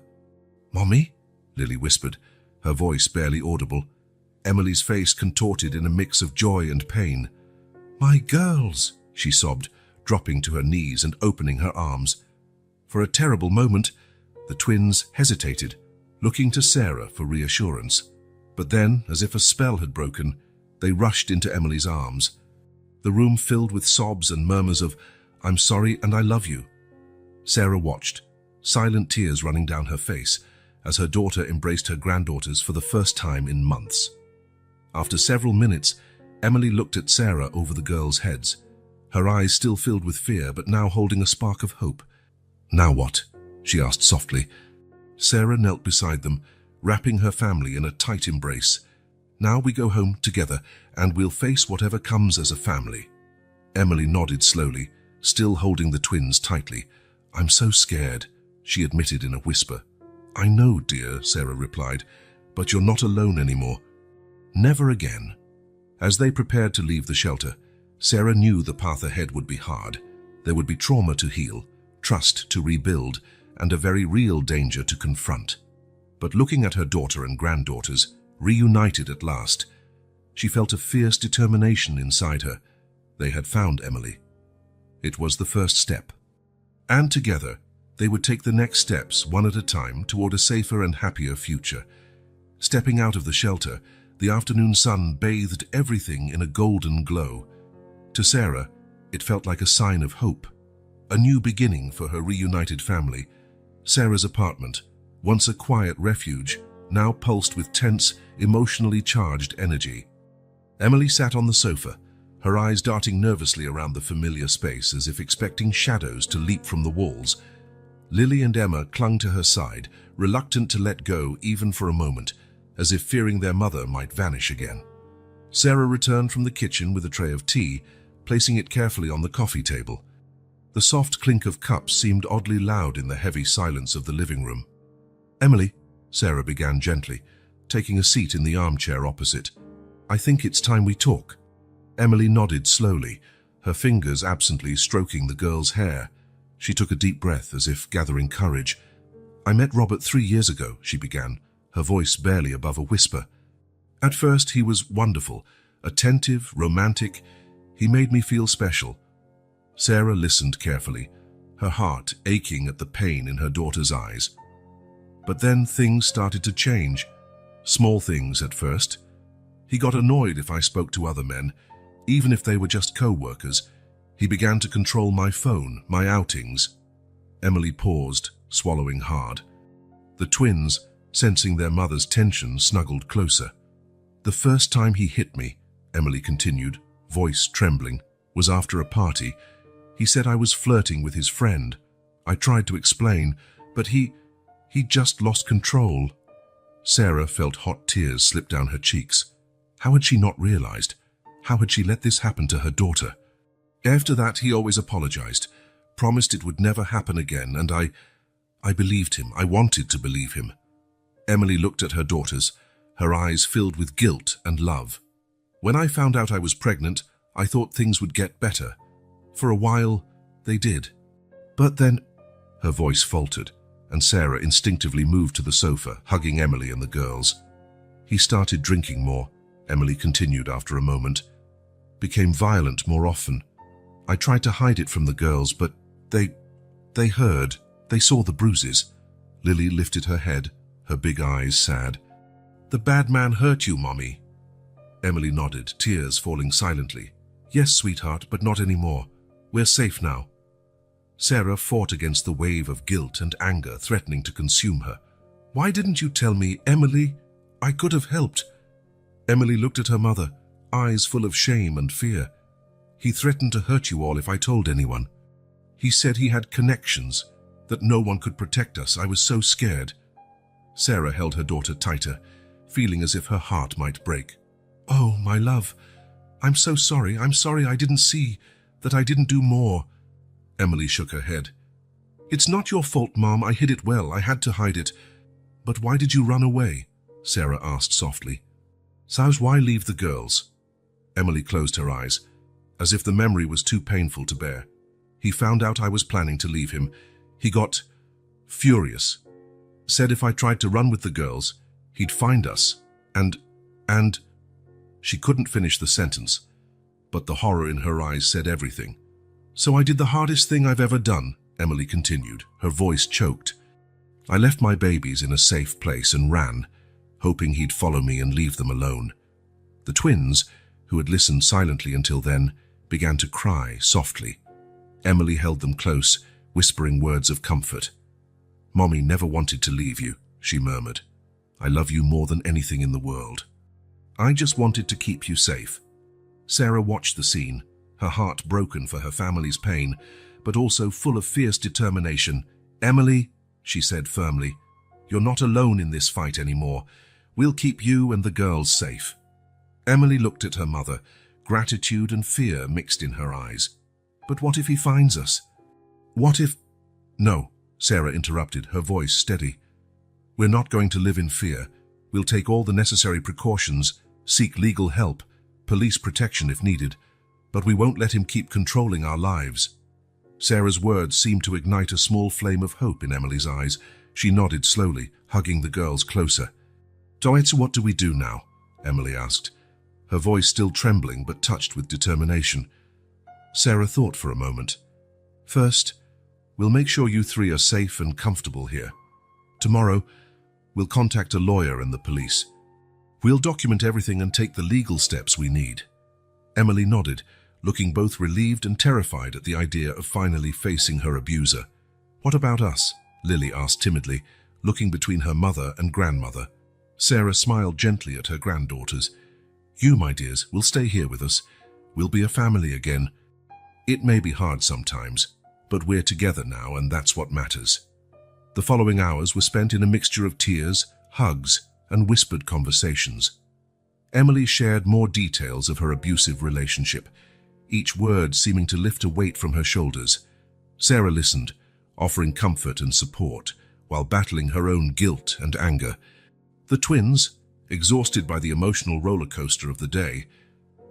"Mommy?" Lily whispered, her voice barely audible. Emily's face contorted in a mix of joy and pain. "My girls," she sobbed, dropping to her knees and opening her arms. For a terrible moment, the twins hesitated, looking to Sarah for reassurance. But then, as if a spell had broken, they rushed into Emily's arms. The room filled with sobs and murmurs of, "I'm sorry and I love you." Sarah watched, silent tears running down her face, as her daughter embraced her granddaughters for the first time in months. After several minutes, Emily looked at Sarah over the girls' heads, her eyes still filled with fear but now holding a spark of hope. "Now what?" she asked softly. Sarah knelt beside them, wrapping her family in a tight embrace. "Now we go home together, and we'll face whatever comes as a family." Emily nodded slowly, still holding the twins tightly. "I'm so scared," she admitted in a whisper. "I know, dear," Sarah replied, "but you're not alone anymore. Never again." As they prepared to leave the shelter, Sarah knew the path ahead would be hard. There would be trauma to heal, trust to rebuild, and a very real danger to confront. But looking at her daughter and granddaughters, reunited at last, she felt a fierce determination inside her. They had found Emily. It was the first step. And together, they would take the next steps, one at a time, toward a safer and happier future. Stepping out of the shelter, the afternoon sun bathed everything in a golden glow. To Sarah, it felt like a sign of hope, a new beginning for her reunited family. Sarah's apartment, once a quiet refuge, now pulsed with tense, emotionally charged energy. Emily sat on the sofa, her eyes darting nervously around the familiar space as if expecting shadows to leap from the walls. Lily and Emma clung to her side, reluctant to let go even for a moment, as if fearing their mother might vanish again. Sarah returned from the kitchen with a tray of tea, placing it carefully on the coffee table. The soft clink of cups seemed oddly loud in the heavy silence of the living room. "Emily," Sarah began gently, taking a seat in the armchair opposite, "I think it's time we talk." Emily nodded slowly, her fingers absently stroking the girl's hair. She took a deep breath as if gathering courage. "I met Robert 3 years ago," she began, her voice barely above a whisper. "At first he was wonderful, attentive, romantic. He made me feel special." Sarah listened carefully, her heart aching at the pain in her daughter's eyes. But then things started to change. Small things at first. He got annoyed if I spoke to other men, even if they were just co-workers. He began to control my phone, my outings. Emily paused, swallowing hard. The twins, sensing their mother's tension, snuggled closer. "The first time he hit me," Emily continued, voice trembling, "was after a party. He said I was flirting with his friend. I tried to explain, but he just lost control." Sarah felt hot tears slip down her cheeks. How had she not realized? How had she let this happen to her daughter? After that, he always apologized, promised it would never happen again, and I believed him. I wanted to believe him. Emily looked at her daughters, her eyes filled with guilt and love. "When I found out I was pregnant, I thought things would get better. For a while, they did. But then," her voice faltered, and Sarah instinctively moved to the sofa, hugging Emily and the girls. "He started drinking more," Emily continued after a moment. "Became violent more often. I tried to hide it from the girls, but they heard. They saw the bruises." Lily lifted her head, her big eyes sad. "The bad man hurt you, Mommy." Emily nodded, tears falling silently. Yes, sweetheart, but not anymore. We're safe now. Sarah fought against the wave of guilt and anger threatening to consume her. Why didn't you tell me, Emily? I could have helped. Emily looked at her mother, eyes full of shame and fear. He threatened to hurt you all if I told anyone. He said he had connections, that no one could protect us. I was so scared. Sarah held her daughter tighter, feeling as if her heart might break. Oh, my love, I'm so sorry. I'm sorry I didn't see, that I didn't do more. Emily shook her head. It's not your fault, Mom. I hid it well. I had to hide it. But why did you run away? Sarah asked softly. So why leave the girls? Emily closed her eyes, as if the memory was too painful to bear. He found out I was planning to leave him. He got furious. Said if I tried to run with the girls, he'd find us. And... She couldn't finish the sentence, but the horror in her eyes said everything. So I did the hardest thing I've ever done, Emily continued, her voice choked. I left my babies in a safe place and ran, hoping he'd follow me and leave them alone. The twins, who had listened silently until then, began to cry softly. Emily held them close, whispering words of comfort. Mommy never wanted to leave you, she murmured. I love you more than anything in the world. I just wanted to keep you safe. Sarah watched the scene, her heart broken for her family's pain, but also full of fierce determination. Emily, she said firmly, you're not alone in this fight anymore. We'll keep you and the girls safe. Emily looked at her mother, gratitude and fear mixed in her eyes. But what if he finds us? What if... No, Sarah interrupted, her voice steady. We're not going to live in fear. We'll take all the necessary precautions, seek legal help, police protection if needed, but we won't let him keep controlling our lives. Sarah's words seemed to ignite a small flame of hope in Emily's eyes. She nodded slowly, hugging the girls closer. So what do we do now? Emily asked, her voice still trembling but touched with determination. Sarah thought for a moment. First, we'll make sure you three are safe and comfortable here. Tomorrow, we'll contact a lawyer and the police. We'll document everything and take the legal steps we need. Emily nodded, looking both relieved and terrified at the idea of finally facing her abuser. What about us? Lily asked timidly, looking between her mother and grandmother. Sarah smiled gently at her granddaughters. You, my dears, will stay here with us. We'll be a family again. It may be hard sometimes, but we're together now and that's what matters. The following hours were spent in a mixture of tears, hugs, and whispered conversations. Emily shared more details of her abusive relationship, each word seeming to lift a weight from her shoulders. Sarah listened, offering comfort and support, while battling her own guilt and anger. The twins, exhausted by the emotional roller coaster of the day,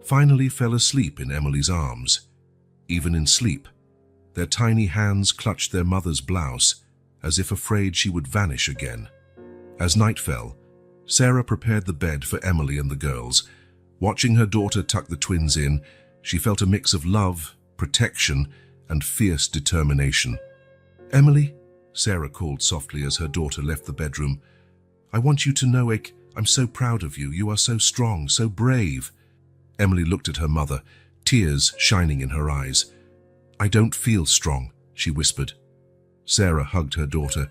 finally fell asleep in Emily's arms. Even in sleep, their tiny hands clutched their mother's blouse, as if afraid she would vanish again. As night fell, Sarah prepared the bed for Emily and the girls. Watching her daughter tuck the twins in, she felt a mix of love, protection, and fierce determination. Emily, Sarah called softly as her daughter left the bedroom. I want you to know, I'm so proud of you. You are so strong, so brave. Emily looked at her mother, tears shining in her eyes. I don't feel strong, she whispered. Sarah hugged her daughter.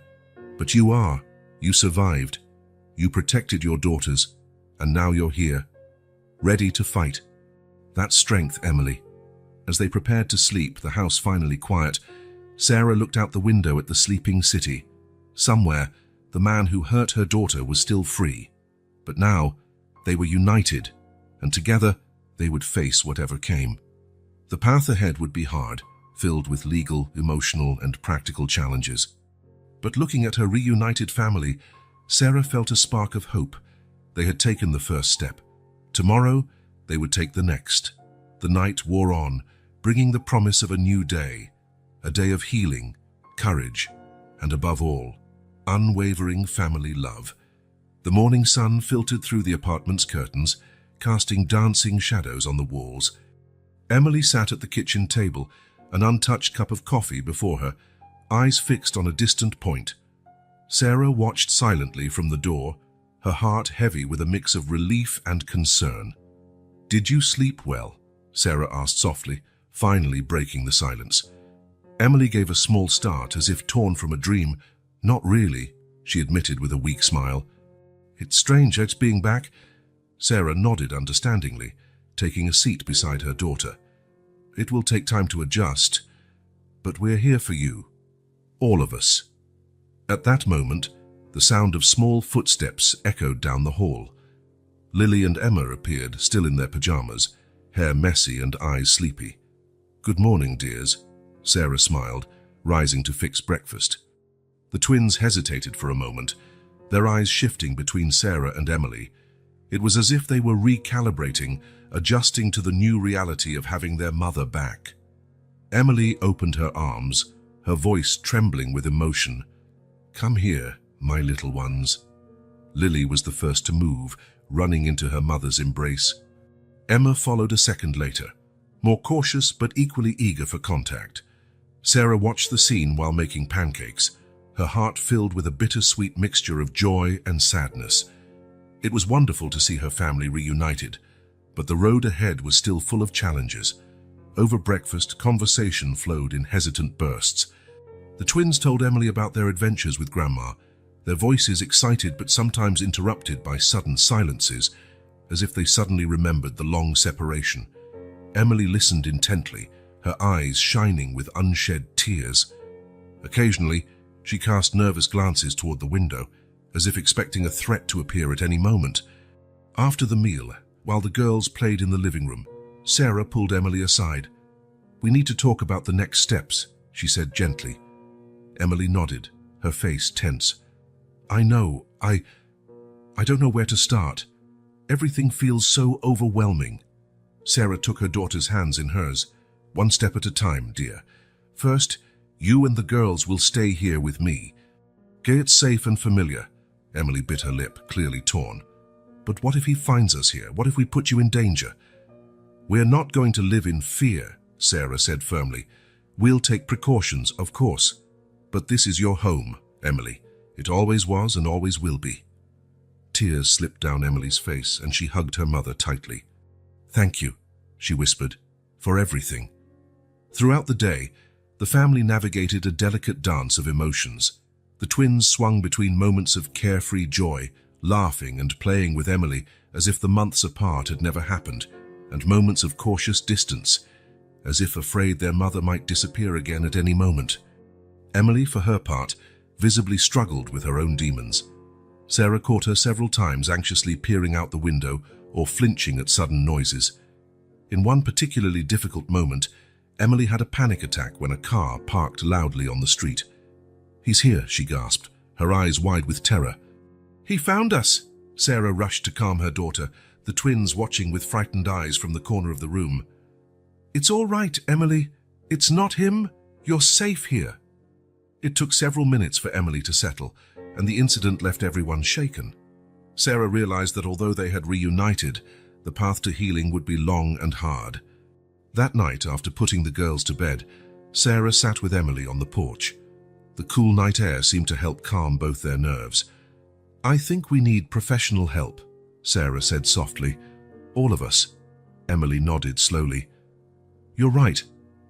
But you are. You survived. You protected your daughters, and now you're here, ready to fight. That's strength, Emily. As they prepared to sleep, the house finally quiet, Sarah looked out the window at the sleeping city. Somewhere, the man who hurt her daughter was still free. But now, they were united, and together, they would face whatever came. The path ahead would be hard, filled with legal, emotional, and practical challenges. But looking at her reunited family, Sarah felt a spark of hope. They had taken the first step. Tomorrow, they would take the next. The night wore on, bringing the promise of a new day, a day of healing, courage, and above all, unwavering family love. The morning sun filtered through the apartment's curtains, casting dancing shadows on the walls. Emily sat at the kitchen table, an untouched cup of coffee before her, eyes fixed on a distant point. Sarah watched silently from the door, her heart heavy with a mix of relief and concern. "Did you sleep well?" Sarah asked softly, finally breaking the silence. Emily gave a small start as if torn from a dream. "Not really," she admitted with a weak smile. "It's strange, X being back." Sarah nodded understandingly, taking a seat beside her daughter. "It will take time to adjust, but we're here for you. All of us." At that moment, the sound of small footsteps echoed down the hall. Lily and Emma appeared, still in their pajamas, hair messy and eyes sleepy. "Good morning, dears," Sarah smiled, rising to fix breakfast. The twins hesitated for a moment, their eyes shifting between Sarah and Emily. It was as if they were recalibrating, adjusting to the new reality of having their mother back. Emily opened her arms, her voice trembling with emotion. "Come here, my little ones." Lily was the first to move, running into her mother's embrace. Emma followed a second later, more cautious but equally eager for contact. Sarah watched the scene while making pancakes, her heart filled with a bittersweet mixture of joy and sadness. It was wonderful to see her family reunited, but the road ahead was still full of challenges. Over breakfast, conversation flowed in hesitant bursts. The twins told Emily about their adventures with Grandma, their voices excited but sometimes interrupted by sudden silences, as if they suddenly remembered the long separation. Emily listened intently, her eyes shining with unshed tears. Occasionally, she cast nervous glances toward the window, as if expecting a threat to appear at any moment. After the meal, while the girls played in the living room, Sarah pulled Emily aside. "We need to talk about the next steps," she said gently. Emily nodded, her face tense. "I know, I don't know where to start. Everything feels so overwhelming." Sarah took her daughter's hands in hers. "One step at a time, dear. First, you and the girls will stay here with me. Get safe and familiar." Emily bit her lip, clearly torn. "But what if he finds us here? What if we put you in danger?" "We're not going to live in fear," Sarah said firmly. "We'll take precautions, of course. But this is your home, Emily. It always was and always will be." Tears slipped down Emily's face and she hugged her mother tightly. "Thank you," she whispered, "for everything." Throughout the day, the family navigated a delicate dance of emotions. The twins swung between moments of carefree joy, laughing and playing with Emily as if the months apart had never happened, and moments of cautious distance, as if afraid their mother might disappear again at any moment. Emily, for her part, visibly struggled with her own demons. Sarah caught her several times anxiously peering out the window or flinching at sudden noises. In one particularly difficult moment, Emily had a panic attack when a car parked loudly on the street. "He's here," she gasped, her eyes wide with terror. "He found us!" Sarah rushed to calm her daughter, the twins watching with frightened eyes from the corner of the room. "It's all right, Emily. It's not him. You're safe here." It took several minutes for Emily to settle, and the incident left everyone shaken. Sarah realized that although they had reunited, the path to healing would be long and hard. That night, after putting the girls to bed, Sarah sat with Emily on the porch. The cool night air seemed to help calm both their nerves. "I think we need professional help," Sarah said softly. "All of us." Emily nodded slowly. "You're right.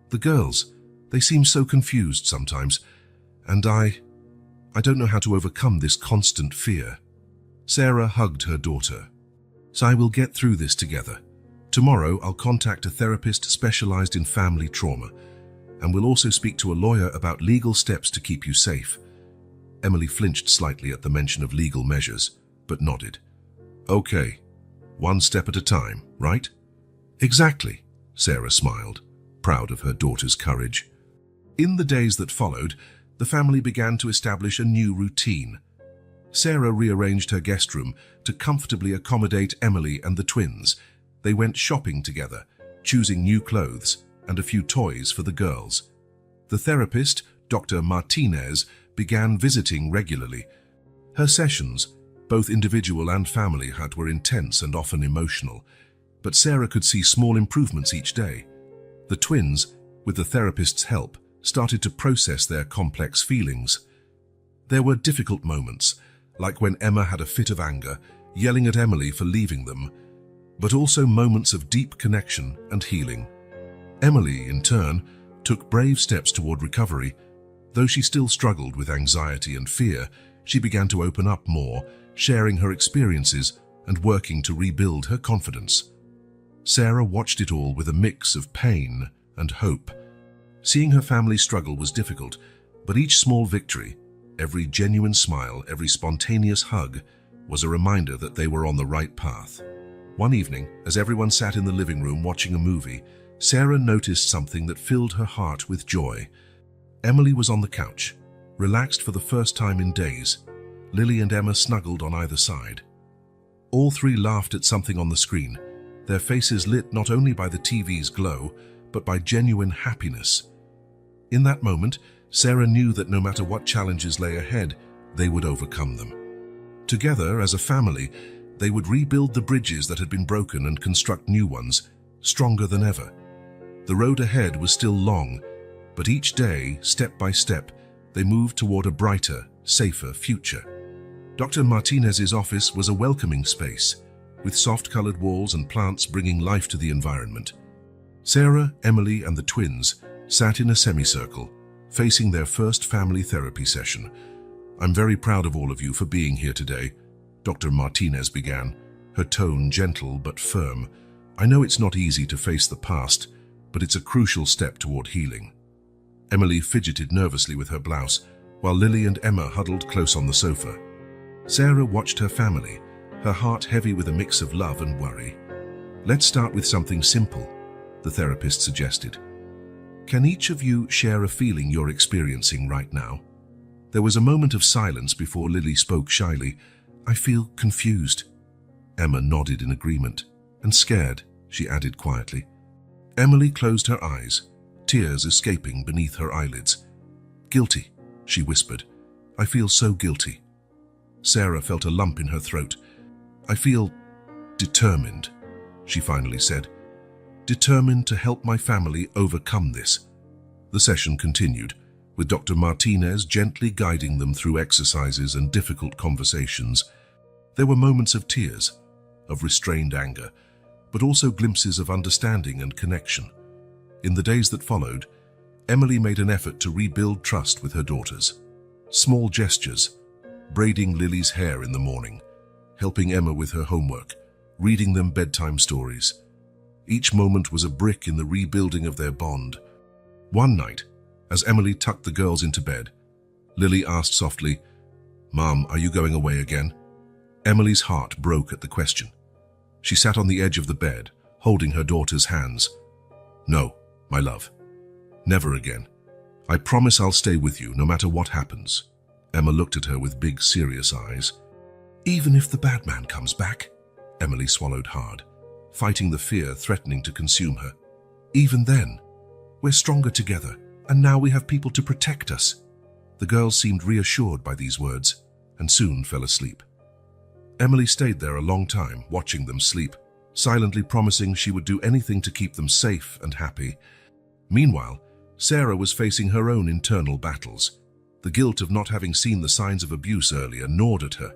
The girls, they seem so confused sometimes. And I don't know how to overcome this constant fear." Sarah hugged her daughter. "So I will get through this together. Tomorrow I'll contact a therapist specialized in family trauma, and we'll also speak to a lawyer about legal steps to keep you safe." Emily flinched slightly at the mention of legal measures, but nodded. "Okay, one step at a time, right?" "Exactly," Sarah smiled, proud of her daughter's courage. In the days that followed, the family began to establish a new routine. Sarah rearranged her guest room to comfortably accommodate Emily and the twins. They went shopping together, choosing new clothes and a few toys for the girls. The therapist, Dr. Martinez, began visiting regularly. Her sessions, both individual and family, were intense and often emotional, but Sarah could see small improvements each day. The twins, with the therapist's help, started to process their complex feelings. There were difficult moments, like when Emma had a fit of anger, yelling at Emily for leaving them. but also moments of deep connection and healing. Emily, in turn, took brave steps toward recovery. Though she still struggled with anxiety and fear, she began to open up more, sharing her experiences and working to rebuild her confidence. Sarah watched it all with a mix of pain and hope. Seeing her family struggle was difficult, but each small victory, every genuine smile, every spontaneous hug, was a reminder that they were on the right path. One evening, as everyone sat in the living room watching a movie, Sarah noticed something that filled her heart with joy. Emily was on the couch, relaxed for the first time in days. Lily and Emma snuggled on either side. All three laughed at something on the screen, their faces lit not only by the TV's glow, but by genuine happiness. In that moment, Sarah knew that no matter what challenges lay ahead, they would overcome them. Together, as a family, they would rebuild the bridges that had been broken and construct new ones, stronger than ever. The road ahead was still long, but each day, step by step, they moved toward a brighter, safer future. Dr. Martinez's office was a welcoming space, with soft-colored walls and plants bringing life to the environment. Sarah, Emily, and the twins sat in a semicircle, facing their first family therapy session. "I'm very proud of all of you for being here today," Dr. Martinez began, her tone gentle but firm. "I know it's not easy to face the past, but it's a crucial step toward healing." Emily fidgeted nervously with her blouse, while Lily and Emma huddled close on the sofa. Sarah watched her family, her heart heavy with a mix of love and worry. "Let's start with something simple," the therapist suggested. "Can each of you share a feeling you're experiencing right now?" There was a moment of silence before Lily spoke shyly. "I feel confused." Emma nodded in agreement. "And scared," she added quietly. Emily closed her eyes, tears escaping beneath her eyelids. "Guilty," she whispered. "I feel so guilty." Sarah felt a lump in her throat. "I feel determined," she finally said. "Determined to help my family overcome this." The session continued, with Dr. Martinez gently guiding them through exercises and difficult conversations. There were moments of tears, of restrained anger, but also glimpses of understanding and connection. In the days that followed, Emily made an effort to rebuild trust with her daughters. Small gestures, braiding Lily's hair in the morning, helping Emma with her homework, reading them bedtime stories. Each moment was a brick in the rebuilding of their bond. One night, as Emily tucked the girls into bed, Lily asked softly, "Mom, are you going away again?" Emily's heart broke at the question. She sat on the edge of the bed, holding her daughter's hands. "No, my love. Never again. I promise I'll stay with you no matter what happens." Emma looked at her with big, serious eyes. "Even if the bad man comes back?" Emily swallowed hard, fighting the fear threatening to consume her. "Even then, we're stronger together, and now we have people to protect us." The girls seemed reassured by these words, and soon fell asleep. Emily stayed there a long time, watching them sleep, silently promising she would do anything to keep them safe and happy. Meanwhile, Sarah was facing her own internal battles. The guilt of not having seen the signs of abuse earlier gnawed at her.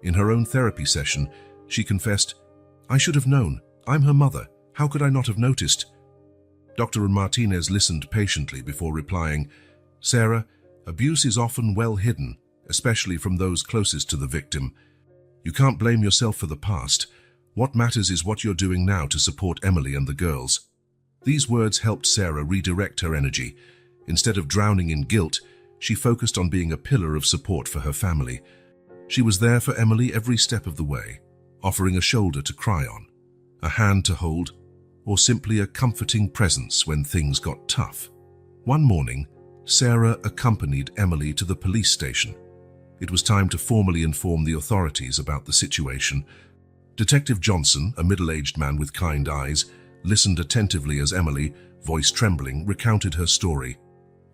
In her own therapy session, she confessed, "I should have known. I'm her mother. How could I not have noticed?" Dr. Martinez listened patiently before replying, "Sarah, abuse is often well hidden, especially from those closest to the victim. You can't blame yourself for the past. What matters is what you're doing now to support Emily and the girls." These words helped Sarah redirect her energy. Instead of drowning in guilt, she focused on being a pillar of support for her family. She was there for Emily every step of the way, offering a shoulder to cry on, a hand to hold, or simply a comforting presence when things got tough. One morning, Sarah accompanied Emily to the police station. It was time to formally inform the authorities about the situation. Detective Johnson, a middle-aged man with kind eyes, listened attentively as Emily, voice trembling, recounted her story.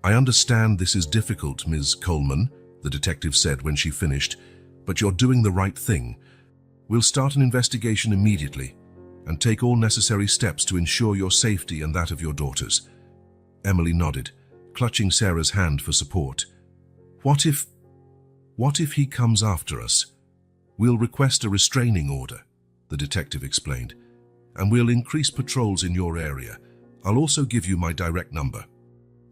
"I understand this is difficult, Ms. Coleman," the detective said when she finished, "but you're doing the right thing. We'll start an investigation immediately and take all necessary steps to ensure your safety and that of your daughters." Emily nodded, clutching Sarah's hand for support. What if he comes after us? We'll request a restraining order," the detective explained. and we'll increase patrols in your area. I'll also give you my direct number.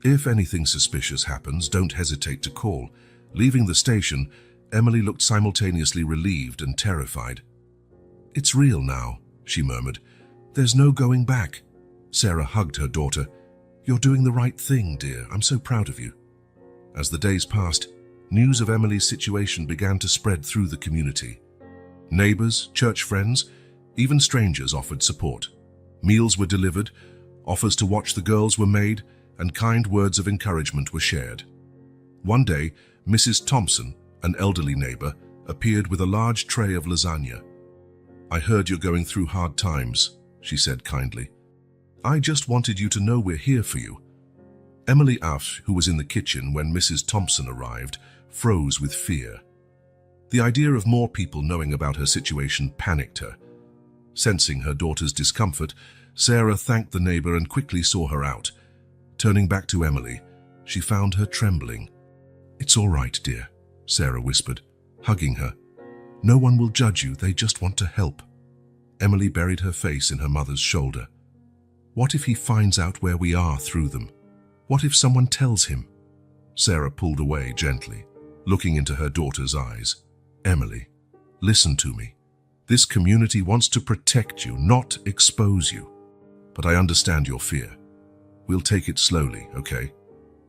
If anything suspicious happens, don't hesitate to call." Leaving the station, Emily looked simultaneously relieved and terrified. "It's real now," she murmured. "There's no going back." Sarah hugged her daughter. "You're doing the right thing, dear. I'm so proud of you." As the days passed, news of Emily's situation began to spread through the community. Neighbors, church friends, even strangers offered support. Meals were delivered, offers to watch the girls were made, and kind words of encouragement were shared. One day, Mrs. Thompson, an elderly neighbor, appeared with a large tray of lasagna. "I heard you're going through hard times," she said kindly. "I just wanted you to know we're here for you." Emily Aff, who was in the kitchen when Mrs. Thompson arrived, froze with fear. The idea of more people knowing about her situation panicked her. Sensing her daughter's discomfort, Sarah thanked the neighbor and quickly saw her out. Turning back to Emily, she found her trembling. "It's all right, dear," Sarah whispered, hugging her. "No one will judge you, they just want to help." Emily buried her face in her mother's shoulder. "What if he finds out where we are through them? What if someone tells him?" Sarah pulled away gently, looking into her daughter's eyes. "Emily, listen to me. This community wants to protect you, not expose you. But I understand your fear. We'll take it slowly, okay?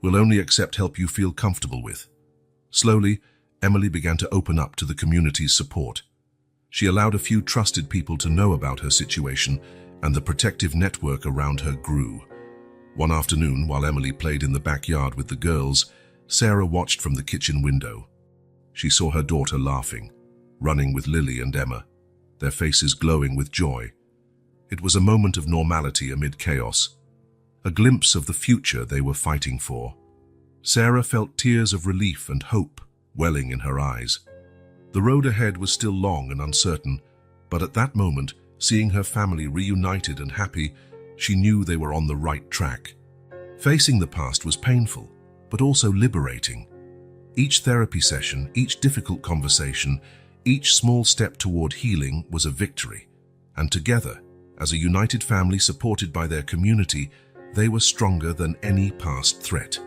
We'll only accept help you feel comfortable with." Slowly, Emily began to open up to the community's support. She allowed a few trusted people to know about her situation, and the protective network around her grew. One afternoon, while Emily played in the backyard with the girls, Sarah watched from the kitchen window. She saw her daughter laughing, running with Lily and Emma, their faces glowing with joy. It was a moment of normality amid chaos, a glimpse of the future they were fighting for. Sarah felt tears of relief and hope welling in her eyes. The road ahead was still long and uncertain, but at that moment, seeing her family reunited and happy, she knew they were on the right track. Facing the past was painful, but also liberating. Each therapy session, each difficult conversation, each small step toward healing was a victory. And together, as a united family supported by their community, they were stronger than any past threat.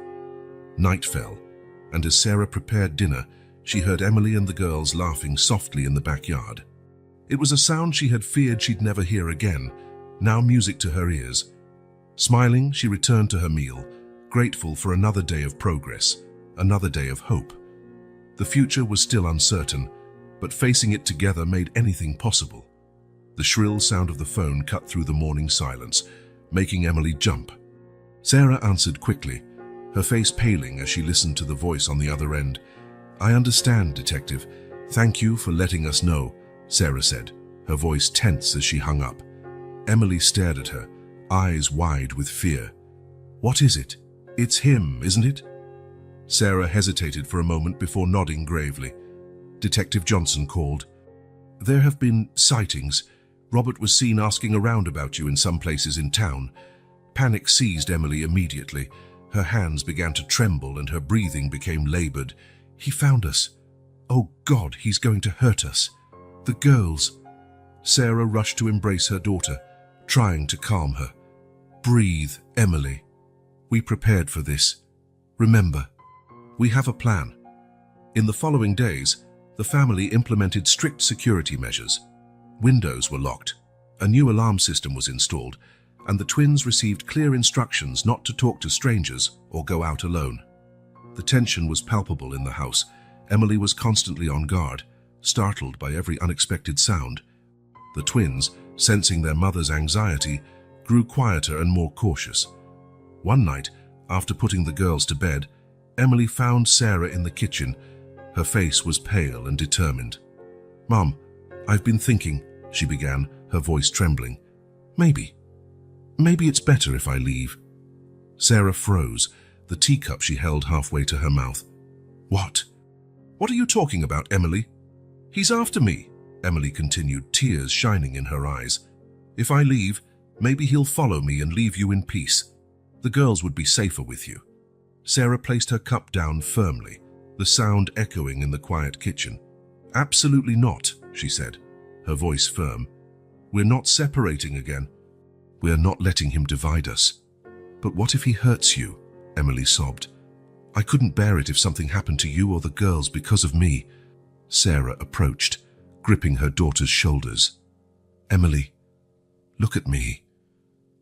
Night fell, and as Sarah prepared dinner, she heard Emily and the girls laughing softly in the backyard. It was a sound she had feared she'd never hear again, now music to her ears. Smiling, she returned to her meal, grateful for another day of progress, another day of hope. The future was still uncertain, but facing it together made anything possible. The shrill sound of the phone cut through the morning silence, making Emily jump. Sarah answered quickly, her face paling as she listened to the voice on the other end. "I understand, Detective. Thank you for letting us know," Sarah said, her voice tense as she hung up. Emily stared at her, eyes wide with fear. "What is it? It's him, isn't it?" Sarah hesitated for a moment before nodding gravely. Detective Johnson called. "There have been sightings. Robert was seen asking around about you in some places in town." Panic seized Emily immediately. Her hands began to tremble and her breathing became labored. "He found us. Oh God, he's going to hurt us. The girls." Sarah rushed to embrace her daughter, trying to calm her. "Breathe, Emily. We prepared for this. Remember, we have a plan." In the following days, the family implemented strict security measures. Windows were locked, a new alarm system was installed, and the twins received clear instructions not to talk to strangers or go out alone. The tension was palpable in the house. Emily was constantly on guard, startled by every unexpected sound. The twins, sensing their mother's anxiety, grew quieter and more cautious. One night, after putting the girls to bed, Emily found Sarah in the kitchen. Her face was pale and determined. "Mom, I've been thinking," she began, her voice trembling. Maybe it's better if I leave." Sarah froze, the teacup she held halfway to her mouth. What? What are you talking about, Emily?" "He's after me," Emily continued, tears shining in her eyes. "If I leave, maybe he'll follow me and leave you in peace. The girls would be safer with you." Sarah placed her cup down firmly, the sound echoing in the quiet kitchen. "Absolutely not," she said, her voice firm. We're not separating again. We're not letting him divide us. But what if he hurts you? Emily sobbed. I couldn't bear it if something happened to you or the girls because of me. Sarah approached, gripping her daughter's shoulders. Emily, look at me.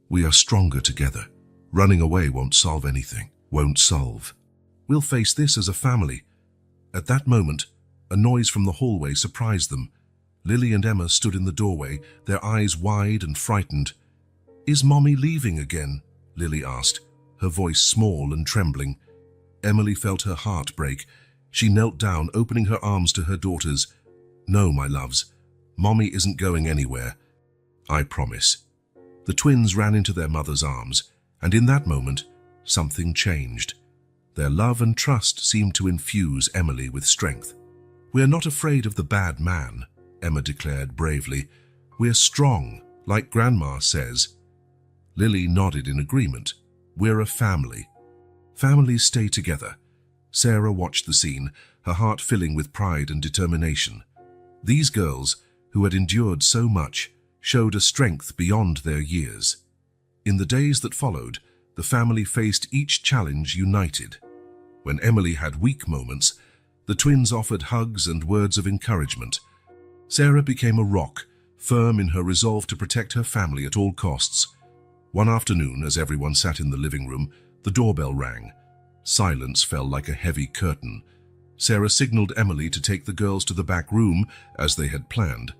We are stronger together. Running away won't solve anything. Won't solve. We'll face this as a family. At that moment, a noise from the hallway surprised them. Lily and Emma stood in the doorway, their eyes wide and frightened. Is Mommy leaving again? Lily asked, her voice small and trembling. Emily felt her heart break. She knelt down, opening her arms to her daughters. No, my loves, Mommy isn't going anywhere. I promise. The twins ran into their mother's arms, and in that moment, something changed. Their love and trust seemed to infuse Emily with strength. We are not afraid of the bad man, Emma declared bravely. We're strong, like Grandma says. Lily nodded in agreement. We're a family. Families stay together. Sarah watched the scene, her heart filling with pride and determination. These girls, who had endured so much, showed a strength beyond their years. In the days that followed, the family faced each challenge united. When Emily had weak moments, the twins offered hugs and words of encouragement. Sarah became a rock, firm in her resolve to protect her family at all costs. One afternoon, as everyone sat in the living room, the doorbell rang. Silence fell like a heavy curtain. Sarah signaled Emily to take the girls to the back room, as they had planned.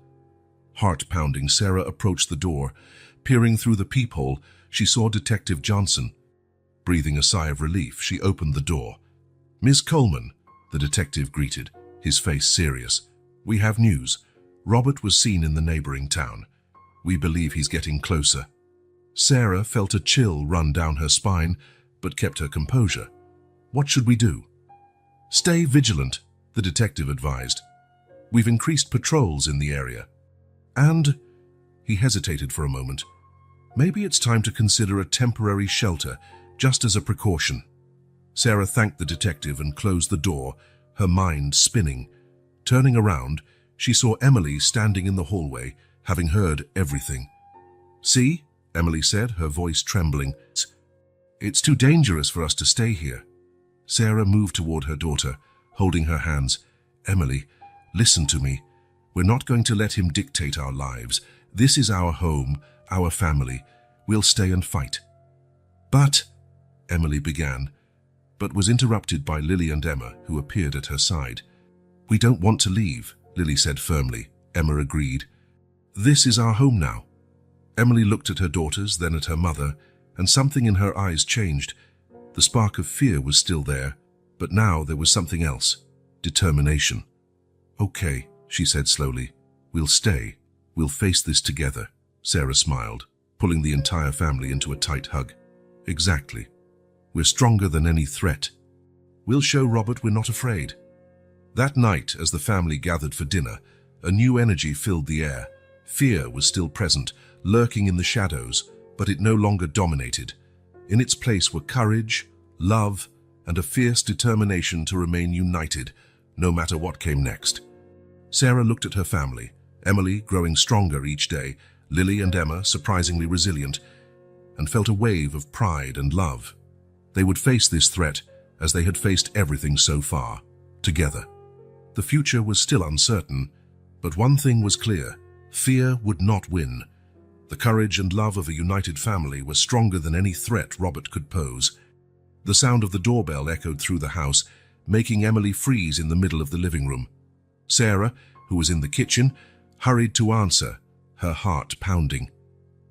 Heart-pounding, Sarah approached the door. Peering through the peephole, she saw Detective Johnson. Breathing a sigh of relief, she opened the door. Miss Coleman, the detective greeted, his face serious. We have news. Robert was seen in the neighboring town. We believe he's getting closer. Sarah felt a chill run down her spine, but kept her composure. What should we do? Stay vigilant, the detective advised. We've increased patrols in the area. And, he hesitated for a moment, maybe it's time to consider a temporary shelter, just as a precaution. Sarah thanked the detective and closed the door, her mind spinning. Turning around, she saw Emily standing in the hallway, having heard everything. See? Emily said, her voice trembling. It's too dangerous for us to stay here. Sarah moved toward her daughter, holding her hands. Emily, listen to me. We're not going to let him dictate our lives. This is our home, our family. We'll stay and fight. But, Emily began, but was interrupted by Lily and Emma, who appeared at her side. We don't want to leave, Lily said firmly. Emma agreed. This is our home now. Emily looked at her daughters, then at her mother, and something in her eyes changed. The spark of fear was still there, but now there was something else. Determination. Okay, she said slowly. We'll stay. We'll face this together. Sarah smiled, pulling the entire family into a tight hug. Exactly. We're stronger than any threat. We'll show Robert we're not afraid. That night, as the family gathered for dinner, a new energy filled the air. Fear was still present, lurking in the shadows, but it no longer dominated. In its place were courage, love, and a fierce determination to remain united, no matter what came next. Sarah looked at her family, Emily growing stronger each day, Lily and Emma surprisingly resilient, and felt a wave of pride and love. They would face this threat as they had faced everything so far, together. The future was still uncertain, but one thing was clear: fear would not win. The courage and love of a united family were stronger than any threat Robert could pose. The sound of the doorbell echoed through the house, making Emily freeze in the middle of the living room. Sarah, who was in the kitchen, hurried to answer, her heart pounding.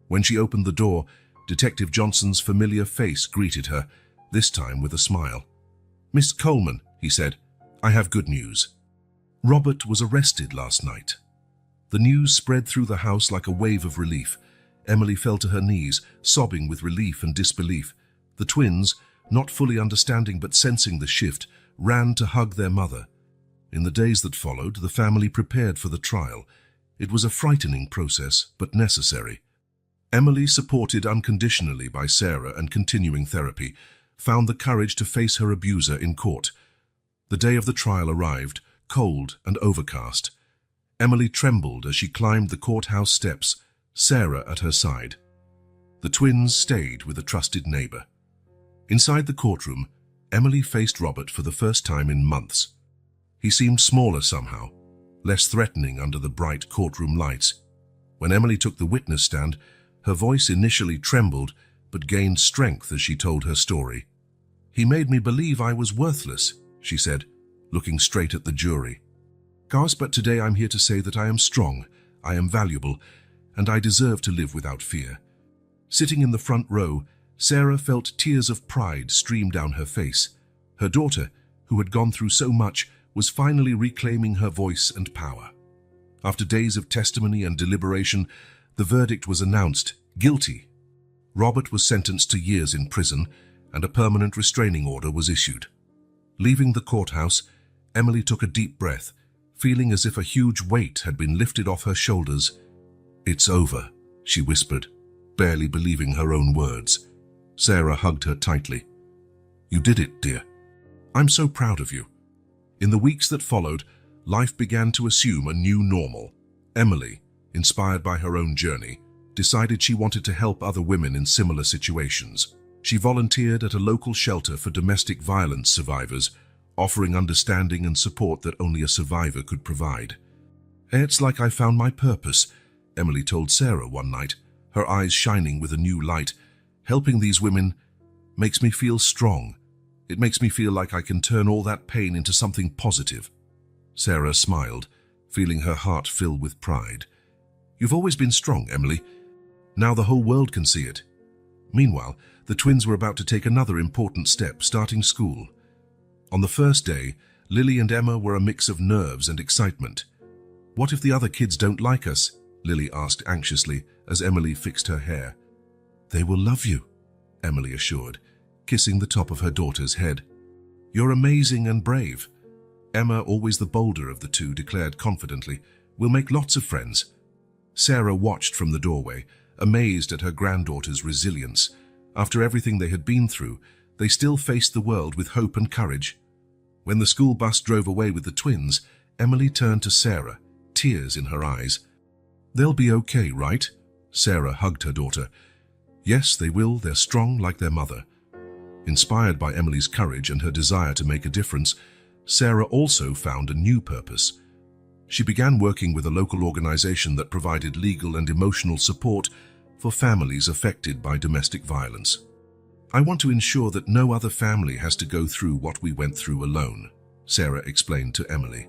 When she opened the door, Detective Johnson's familiar face greeted her, this time with a smile. Miss Coleman, he said, I have good news. Robert was arrested last night. The news spread through the house like a wave of relief. Emily fell to her knees, sobbing with relief and disbelief. The twins, not fully understanding but sensing the shift, ran to hug their mother. In the days that followed, the family prepared for the trial. It was a frightening process, but necessary. Emily, supported unconditionally by Sarah and continuing therapy, found the courage to face her abuser in court. The day of the trial arrived, cold and overcast. Emily trembled as she climbed the courthouse steps, Sarah at her side. The twins stayed with a trusted neighbor. Inside the courtroom, Emily faced Robert for the first time in months. He seemed smaller somehow, less threatening under the bright courtroom lights. When Emily took the witness stand, her voice initially trembled but gained strength as she told her story. "He made me believe I was worthless," she said, looking straight at the jury. "But today I'm here to say that I am strong, I am valuable, and I deserve to live without fear." Sitting in the front row, Sarah felt tears of pride stream down her face. Her daughter, who had gone through so much, was finally reclaiming her voice and power. After days of testimony and deliberation, the verdict was announced: guilty. Robert was sentenced to years in prison, and a permanent restraining order was issued. Leaving the courthouse, Emily took a deep breath, feeling as if a huge weight had been lifted off her shoulders. "It's over," she whispered, barely believing her own words. Sarah hugged her tightly. "You did it, dear. I'm so proud of you." In the weeks that followed, life began to assume a new normal. Emily, inspired by her own journey, decided she wanted to help other women in similar situations. She volunteered at a local shelter for domestic violence survivors, offering understanding and support that only a survivor could provide. "It's like I found my purpose," Emily told Sarah one night, her eyes shining with a new light. "Helping these women makes me feel strong. It makes me feel like I can turn all that pain into something positive." Sarah smiled, feeling her heart fill with pride. "You've always been strong, Emily. Now the whole world can see it." Meanwhile, the twins were about to take another important step, starting school. On the first day, Lily and Emma were a mix of nerves and excitement. "What if the other kids don't like us?" Lily asked anxiously as Emily fixed her hair. "They will love you," Emily assured, kissing the top of her daughter's head. "You're amazing and brave." Emma, always the bolder of the two, declared confidently, "We'll make lots of friends." Sarah watched from the doorway, amazed at her granddaughter's resilience. After everything they had been through, they still faced the world with hope and courage. When the school bus drove away with the twins, Emily turned to Sarah, tears in her eyes. "They'll be okay, right?" Sarah hugged her daughter. "Yes, they will. They're strong like their mother." Inspired by Emily's courage and her desire to make a difference, Sarah also found a new purpose. She began working with a local organization that provided legal and emotional support for families affected by domestic violence. "I want to ensure that no other family has to go through what we went through alone," Sarah explained to Emily.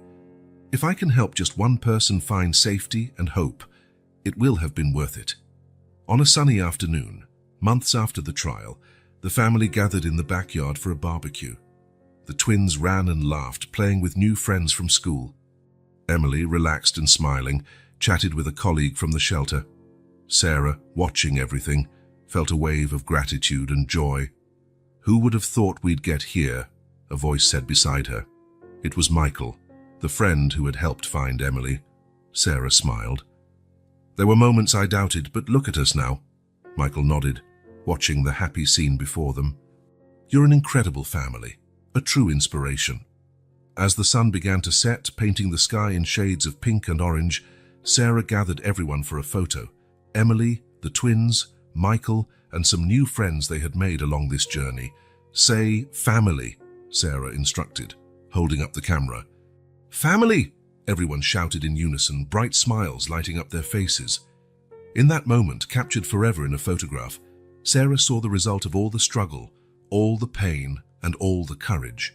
"If I can help just one person find safety and hope, it will have been worth it." On a sunny afternoon, months after the trial, the family gathered in the backyard for a barbecue. The twins ran and laughed, playing with new friends from school. Emily, relaxed and smiling, chatted with a colleague from the shelter. Sarah, watching everything, felt a wave of gratitude and joy. "Who would have thought we'd get here?" a voice said beside her. It was Michael, the friend who had helped find Emily. Sarah smiled. "There were moments I doubted, but look at us now." Michael nodded, watching the happy scene before them. "You're an incredible family, a true inspiration." As the sun began to set, painting the sky in shades of pink and orange, Sarah gathered everyone for a photo. Emily, the twins, Michael, and some new friends they had made along this journey. "Say family," Sarah instructed, holding up the camera. "Family!" everyone shouted in unison, bright smiles lighting up their faces. In that moment, captured forever in a photograph, Sarah saw the result of all the struggle, all the pain, and all the courage.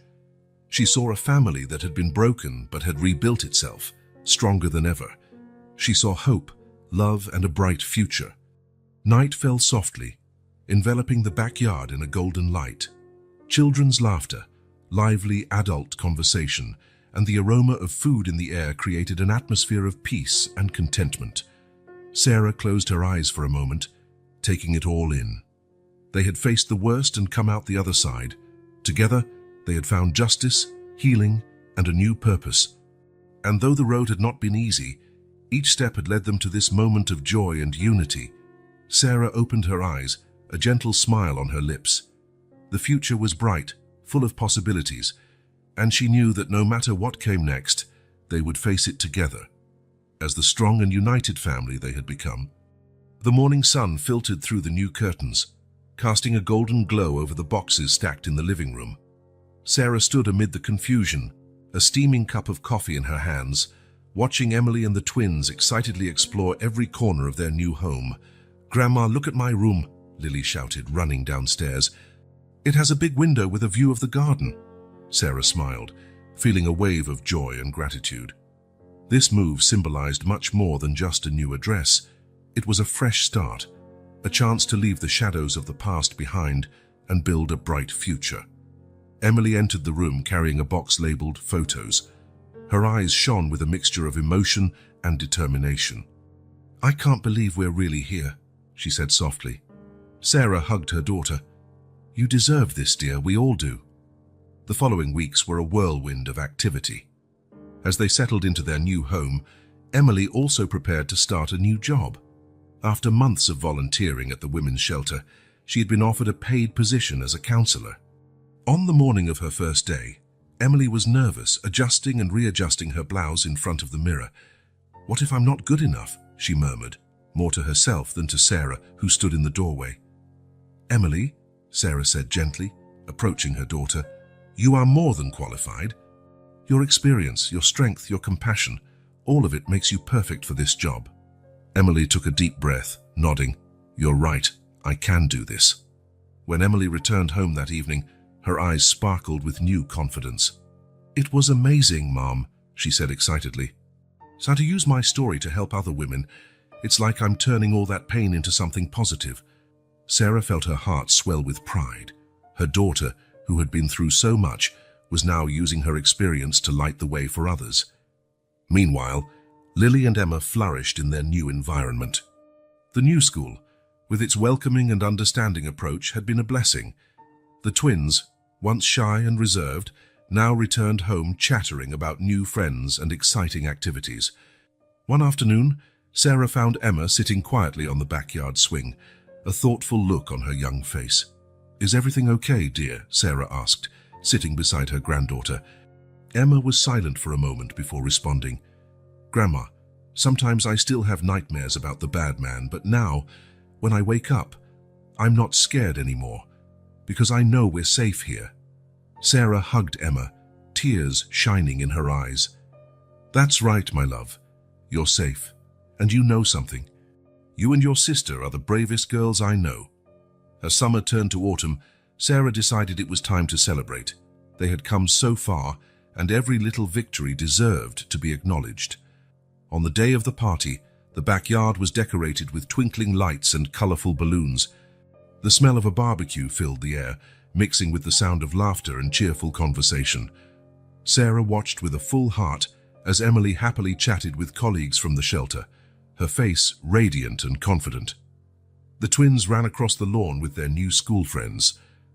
She saw a family that had been broken but had rebuilt itself, stronger than ever. She saw hope, love, and a bright future. Night fell softly, enveloping the backyard in a golden light. Children's laughter, lively adult conversation, and the aroma of food in the air created an atmosphere of peace and contentment. Sarah closed her eyes for a moment, taking it all in. They had faced the worst and come out the other side. Together, they had found justice, healing, and a new purpose. And though the road had not been easy, each step had led them to this moment of joy and unity. Sarah opened her eyes, a gentle smile on her lips. The future was bright, full of possibilities, and she knew that no matter what came next, they would face it together, as the strong and united family they had become. The morning sun filtered through the new curtains, casting a golden glow over the boxes stacked in the living room. Sarah stood amid the confusion, a steaming cup of coffee in her hands, watching Emily and the twins excitedly explore every corner of their new home. "Grandma, look at my room," Lily shouted, running downstairs. "It has a big window with a view of the garden." Sarah smiled, feeling a wave of joy and gratitude. This move symbolized much more than just a new address. It was a fresh start, a chance to leave the shadows of the past behind and build a bright future. Emily entered the room carrying a box labeled "Photos." Her eyes shone with a mixture of emotion and determination. "I can't believe we're really here," she said softly. Sarah hugged her daughter. "You deserve this, dear, we all do." The following weeks were a whirlwind of activity. As they settled into their new home, Emily also prepared to start a new job. After months of volunteering at the women's shelter, she had been offered a paid position as a counselor. On the morning of her first day, Emily was nervous, adjusting and readjusting her blouse in front of the mirror. "What if I'm not good enough?" she murmured, more to herself than to Sarah, who stood in the doorway. "Emily," Sarah said gently, approaching her daughter, "you are more than qualified. Your experience, your strength, your compassion, all of it makes you perfect for this job." Emily took a deep breath, nodding. "You're right, I can do this." When Emily returned home that evening, her eyes sparkled with new confidence. "It was amazing, Mom," she said excitedly. "So to use my story to help other women, it's like I'm turning all that pain into something positive." Sarah felt her heart swell with pride. Her daughter, who had been through so much, was now using her experience to light the way for others. Meanwhile, Lily and Emma flourished in their new environment. The new school, with its welcoming and understanding approach, had been a blessing. The twins, once shy and reserved, now returned home chattering about new friends and exciting activities. One afternoon, Sarah found Emma sitting quietly on the backyard swing, a thoughtful look on her young face. "Is everything okay, dear?" Sarah asked, sitting beside her granddaughter. Emma was silent for a moment before responding. "Grandma, sometimes I still have nightmares about the bad man, but now, when I wake up, I'm not scared anymore, because I know we're safe here." Sarah hugged Emma, tears shining in her eyes. "That's right, my love. You're safe. And you know something. You and your sister are the bravest girls I know." As summer turned to autumn, Sarah decided it was time to celebrate. They had come so far, and every little victory deserved to be acknowledged. On the day of the party, the backyard was decorated with twinkling lights and colorful balloons. The smell of a barbecue filled the air, mixing with the sound of laughter and cheerful conversation. Sarah watched with a full heart as Emily happily chatted with colleagues from the shelter, her face radiant and confident. The twins ran across the lawn with their new school friends,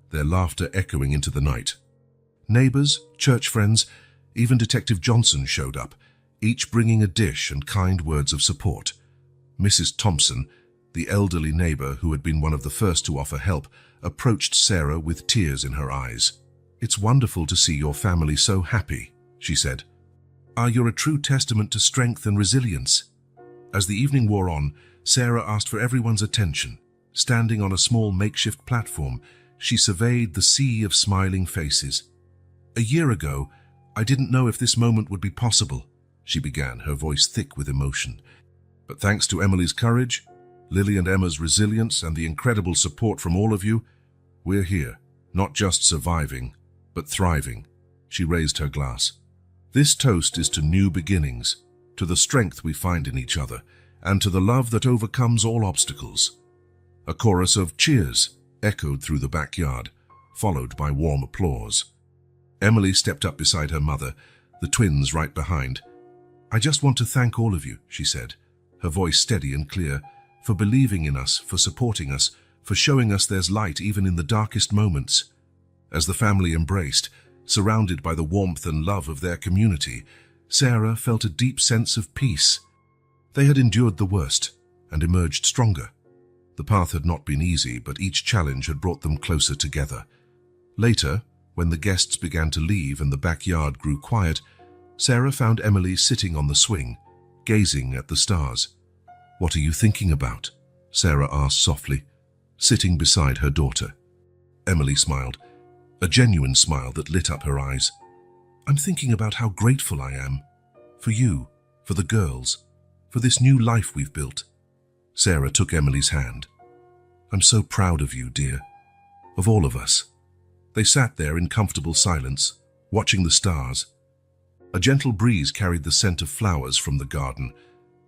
their laughter echoing into the night. Neighbors, church friends, even Detective Johnson showed up, each bringing a dish and kind words of support. Mrs. Thompson, the elderly neighbor who had been one of the first to offer help, approached Sarah with tears in her eyes. "It's wonderful to see your family so happy," she said. "You're a true testament to strength and resilience." As the evening wore on, Sarah asked for everyone's attention. Standing on a small makeshift platform, she surveyed the sea of smiling faces. "A year ago, I didn't know if this moment would be possible," she began, her voice thick with emotion. "But thanks to Emily's courage, Lily and Emma's resilience, and the incredible support from all of you, we're here, not just surviving, but thriving." She raised her glass. "This toast is to new beginnings, to the strength we find in each other, and to the love that overcomes all obstacles." A chorus of cheers echoed through the backyard, followed by warm applause. Emily stepped up beside her mother, the twins right behind. "I just want to thank all of you," she said, her voice steady and clear, "for believing in us, for supporting us, for showing us there's light even in the darkest moments." As the family embraced, surrounded by the warmth and love of their community, Sarah felt a deep sense of peace. They had endured the worst and emerged stronger. The path had not been easy, but each challenge had brought them closer together. Later, when the guests began to leave and the backyard grew quiet, Sarah found Emily sitting on the swing, gazing at the stars. "What are you thinking about?" Sarah asked softly, sitting beside her daughter. Emily smiled, a genuine smile that lit up her eyes. I'm thinking about how grateful I am. For you, for the girls, for this new life we've built. Sarah took Emily's hand. I'm so proud of you, dear. Of all of us. They sat there in comfortable silence, watching the stars. A gentle breeze carried the scent of flowers from the garden,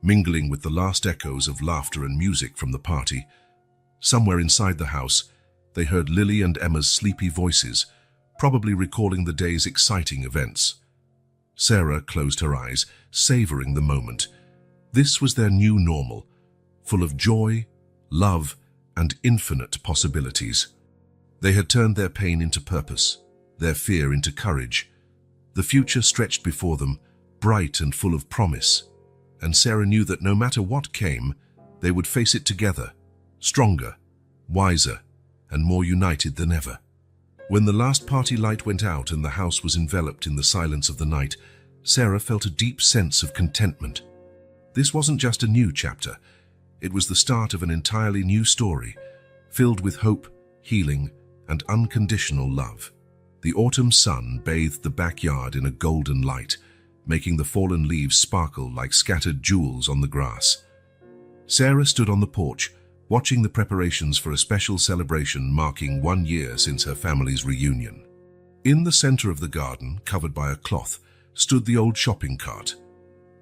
mingling with the last echoes of laughter and music from the party. Somewhere inside the house, they heard Lily and Emma's sleepy voices, probably recalling the day's exciting events. Sarah closed her eyes, savoring the moment. This was their new normal, full of joy, love, and infinite possibilities. They had turned their pain into purpose, their fear into courage. The future stretched before them, bright and full of promise. And Sarah knew that no matter what came, they would face it together, stronger, wiser, and more united than ever. When the last party light went out and the house was enveloped in the silence of the night, Sarah felt a deep sense of contentment. This wasn't just a new chapter. It was the start of an entirely new story, filled with hope, healing, and unconditional love. The autumn sun bathed the backyard in a golden light, making the fallen leaves sparkle like scattered jewels on the grass. Sarah stood on the porch, watching the preparations for a special celebration marking 1 year since her family's reunion. In the center of the garden, covered by a cloth, stood the old shopping cart,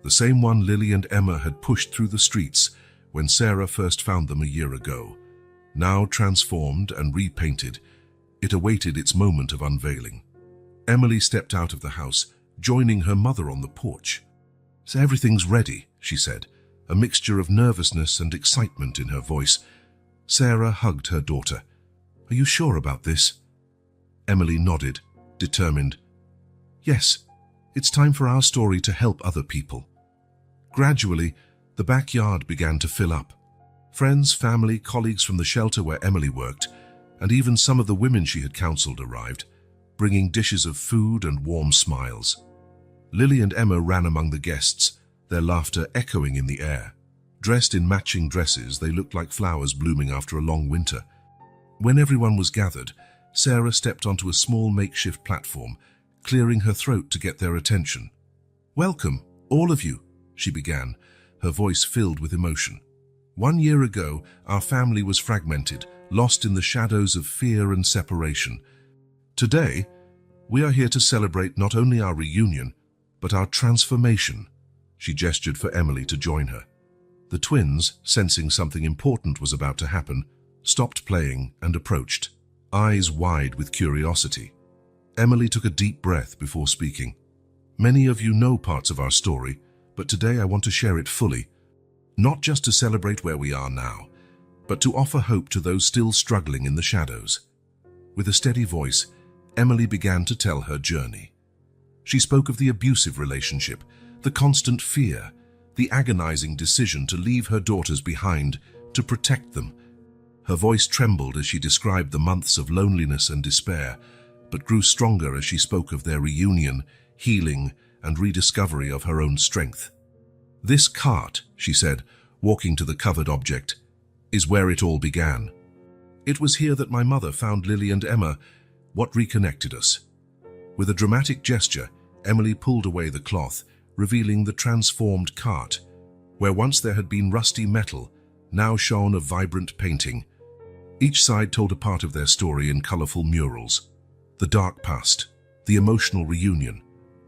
the same one Lily and Emma had pushed through the streets when Sarah first found them a year ago. Now transformed and repainted, it awaited its moment of unveiling. Emily stepped out of the house, joining her mother on the porch. "So everything's ready," she said, a mixture of nervousness and excitement in her voice. Sarah hugged her daughter. "Are you sure about this?" Emily nodded, determined. "Yes, it's time for our story to help other people." Gradually, the backyard began to fill up. Friends, family, colleagues from the shelter where Emily worked, and even some of the women she had counseled arrived, bringing dishes of food and warm smiles. Lily and Emma ran among the guests, their laughter echoing in the air. Dressed in matching dresses, they looked like flowers blooming after a long winter. When everyone was gathered, Sarah stepped onto a small makeshift platform, clearing her throat to get their attention. "Welcome, all of you," she began, her voice filled with emotion. 1 year ago, our family was fragmented, lost in the shadows of fear and separation. Today, we are here to celebrate not only our reunion, but our transformation. She gestured for Emily to join her. The twins, sensing something important was about to happen, stopped playing and approached, eyes wide with curiosity. Emily took a deep breath before speaking. "Many of you know parts of our story, but today I want to share it fully, not just to celebrate where we are now, but to offer hope to those still struggling in the shadows." With a steady voice, Emily began to tell her journey. She spoke of the abusive relationship, the constant fear, the agonizing decision to leave her daughters behind, to protect them. Her voice trembled as she described the months of loneliness and despair, but grew stronger as she spoke of their reunion, healing, and rediscovery of her own strength. "This cart," she said, walking to the covered object, "is where it all began. It was here that my mother found Lily and Emma, what reconnected us." With a dramatic gesture, Emily pulled away the cloth, revealing the transformed cart, where once there had been rusty metal, now shone a vibrant painting. Each side told a part of their story in colorful murals. The dark past, the emotional reunion,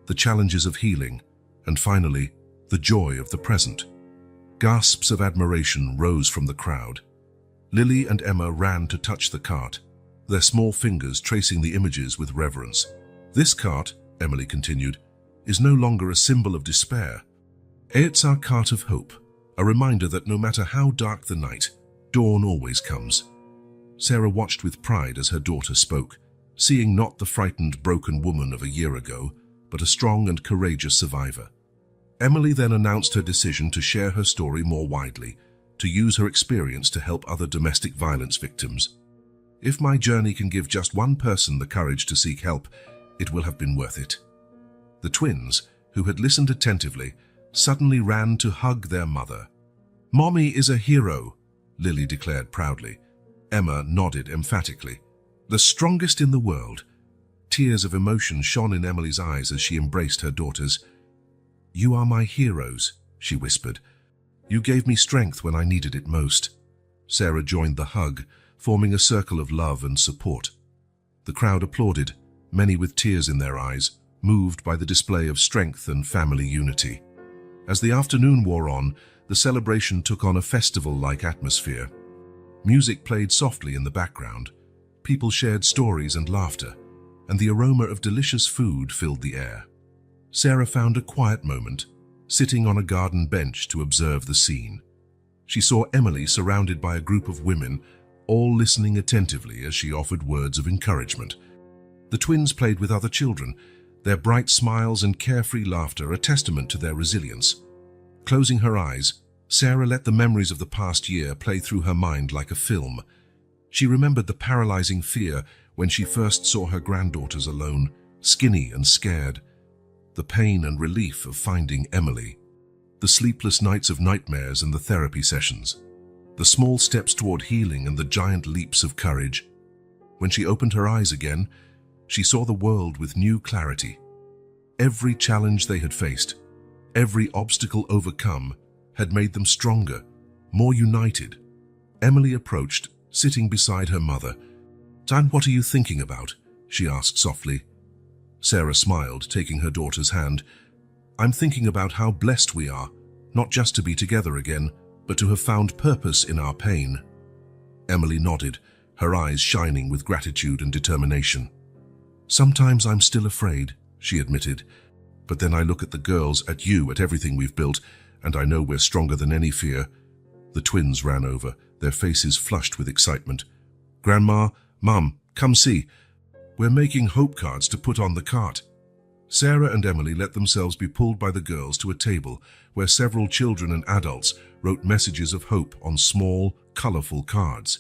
the challenges of healing, and finally, the joy of the present. Gasps of admiration rose from the crowd. Lily and Emma ran to touch the cart, their small fingers tracing the images with reverence. "This cart," Emily continued, "is no longer a symbol of despair. It's our cart of hope, a reminder that no matter how dark the night, dawn always comes." Sarah watched with pride as her daughter spoke, seeing not the frightened, broken woman of a year ago, but a strong and courageous survivor. Emily then announced her decision to share her story more widely, to use her experience to help other domestic violence victims. "If my journey can give just one person the courage to seek help, it will have been worth it." The twins, who had listened attentively, suddenly ran to hug their mother. "Mommy is a hero," Lily declared proudly. Emma nodded emphatically. The strongest in the world. Tears of emotion shone in Emily's eyes as she embraced her daughters. You are my heroes, she whispered. You gave me strength when I needed it most. Sarah joined the hug, forming a circle of love and support. The crowd applauded, many with tears in their eyes, moved by the display of strength and family unity. As the afternoon wore on, the celebration took on a festival-like atmosphere. Music played softly in the background. People shared stories and laughter, and the aroma of delicious food filled the air. Sarah found a quiet moment, sitting on a garden bench to observe the scene. She saw Emily surrounded by a group of women, all listening attentively as she offered words of encouragement. The twins played with other children, their bright smiles and carefree laughter a testament to their resilience. Closing her eyes, Sarah let the memories of the past year play through her mind like a film. She remembered the paralyzing fear when she first saw her granddaughters alone, skinny and scared, the pain and relief of finding Emily, the sleepless nights of nightmares and the therapy sessions, the small steps toward healing and the giant leaps of courage. When she opened her eyes again, she saw the world with new clarity. Every challenge they had faced, every obstacle overcome, had made them stronger, more united. Emily approached, sitting beside her mother. "Dan, what are you thinking about?" she asked softly. Sarah smiled, taking her daughter's hand. "I'm thinking about how blessed we are, not just to be together again, but to have found purpose in our pain." Emily nodded, her eyes shining with gratitude and determination. "Sometimes I'm still afraid," she admitted. "But then I look at the girls, at you, at everything we've built, and I know we're stronger than any fear." The twins ran over, their faces flushed with excitement. "Grandma, Mum, come see. We're making hope cards to put on the cart." Sarah and Emily let themselves be pulled by the girls to a table where several children and adults wrote messages of hope on small, colorful cards.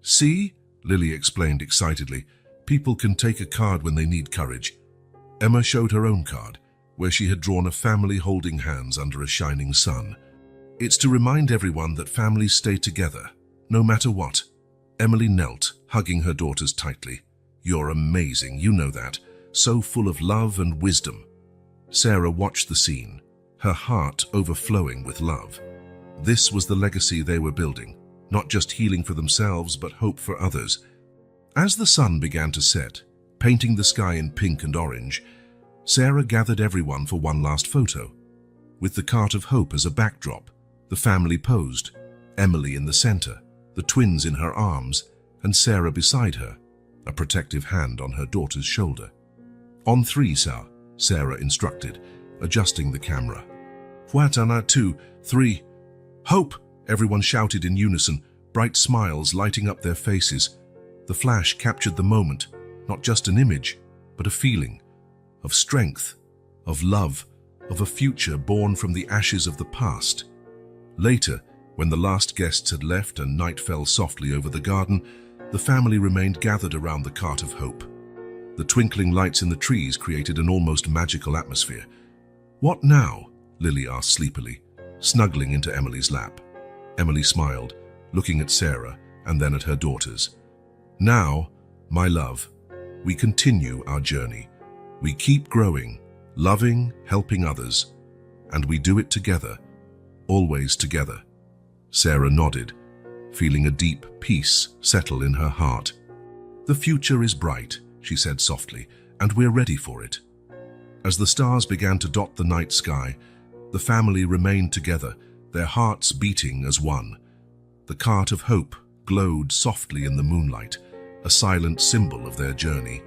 "See?" Lily explained excitedly. "People can take a card when they need courage." Emma showed her own card, where she had drawn a family holding hands under a shining sun. "It's to remind everyone that families stay together, no matter what." Emily knelt, hugging her daughters tightly. "You're amazing, you know that. So full of love and wisdom." Sarah watched the scene, her heart overflowing with love. This was the legacy they were building, not just healing for themselves, but hope for others. As the sun began to set, painting the sky in pink and orange, Sarah gathered everyone for one last photo. With the cart of hope as a backdrop, the family posed, Emily in the center, the twins in her arms, and Sarah beside her, a protective hand on her daughter's shoulder. "On three, sir," Sarah instructed, adjusting the camera. "What on 2, 3. Hope!" everyone shouted in unison, bright smiles lighting up their faces. The flash captured the moment, not just an image, but a feeling of strength, of love, of a future born from the ashes of the past. Later, when the last guests had left and night fell softly over the garden, the family remained gathered around the cart of hope. The twinkling lights in the trees created an almost magical atmosphere. "What now?" Lily asked sleepily, snuggling into Emily's lap. Emily smiled, looking at Sarah and then at her daughters. "Now, my love, we continue our journey. We keep growing, loving, helping others, and we do it together, always together." Sarah nodded, feeling a deep peace settle in her heart. "The future is bright," she said softly, "and we're ready for it." As the stars began to dot the night sky, the family remained together, their hearts beating as one. The cart of hope glowed softly in the moonlight, a silent symbol of their journey,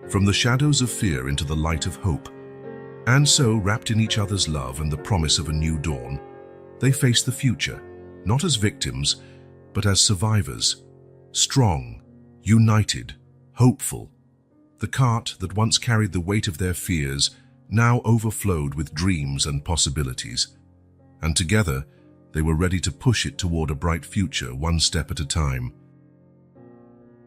from the shadows of fear into the light of hope. And so, wrapped in each other's love and the promise of a new dawn, they faced the future, not as victims, but as survivors, strong, united, hopeful. The cart that once carried the weight of their fears now overflowed with dreams and possibilities. And together, they were ready to push it toward a bright future, one step at a time.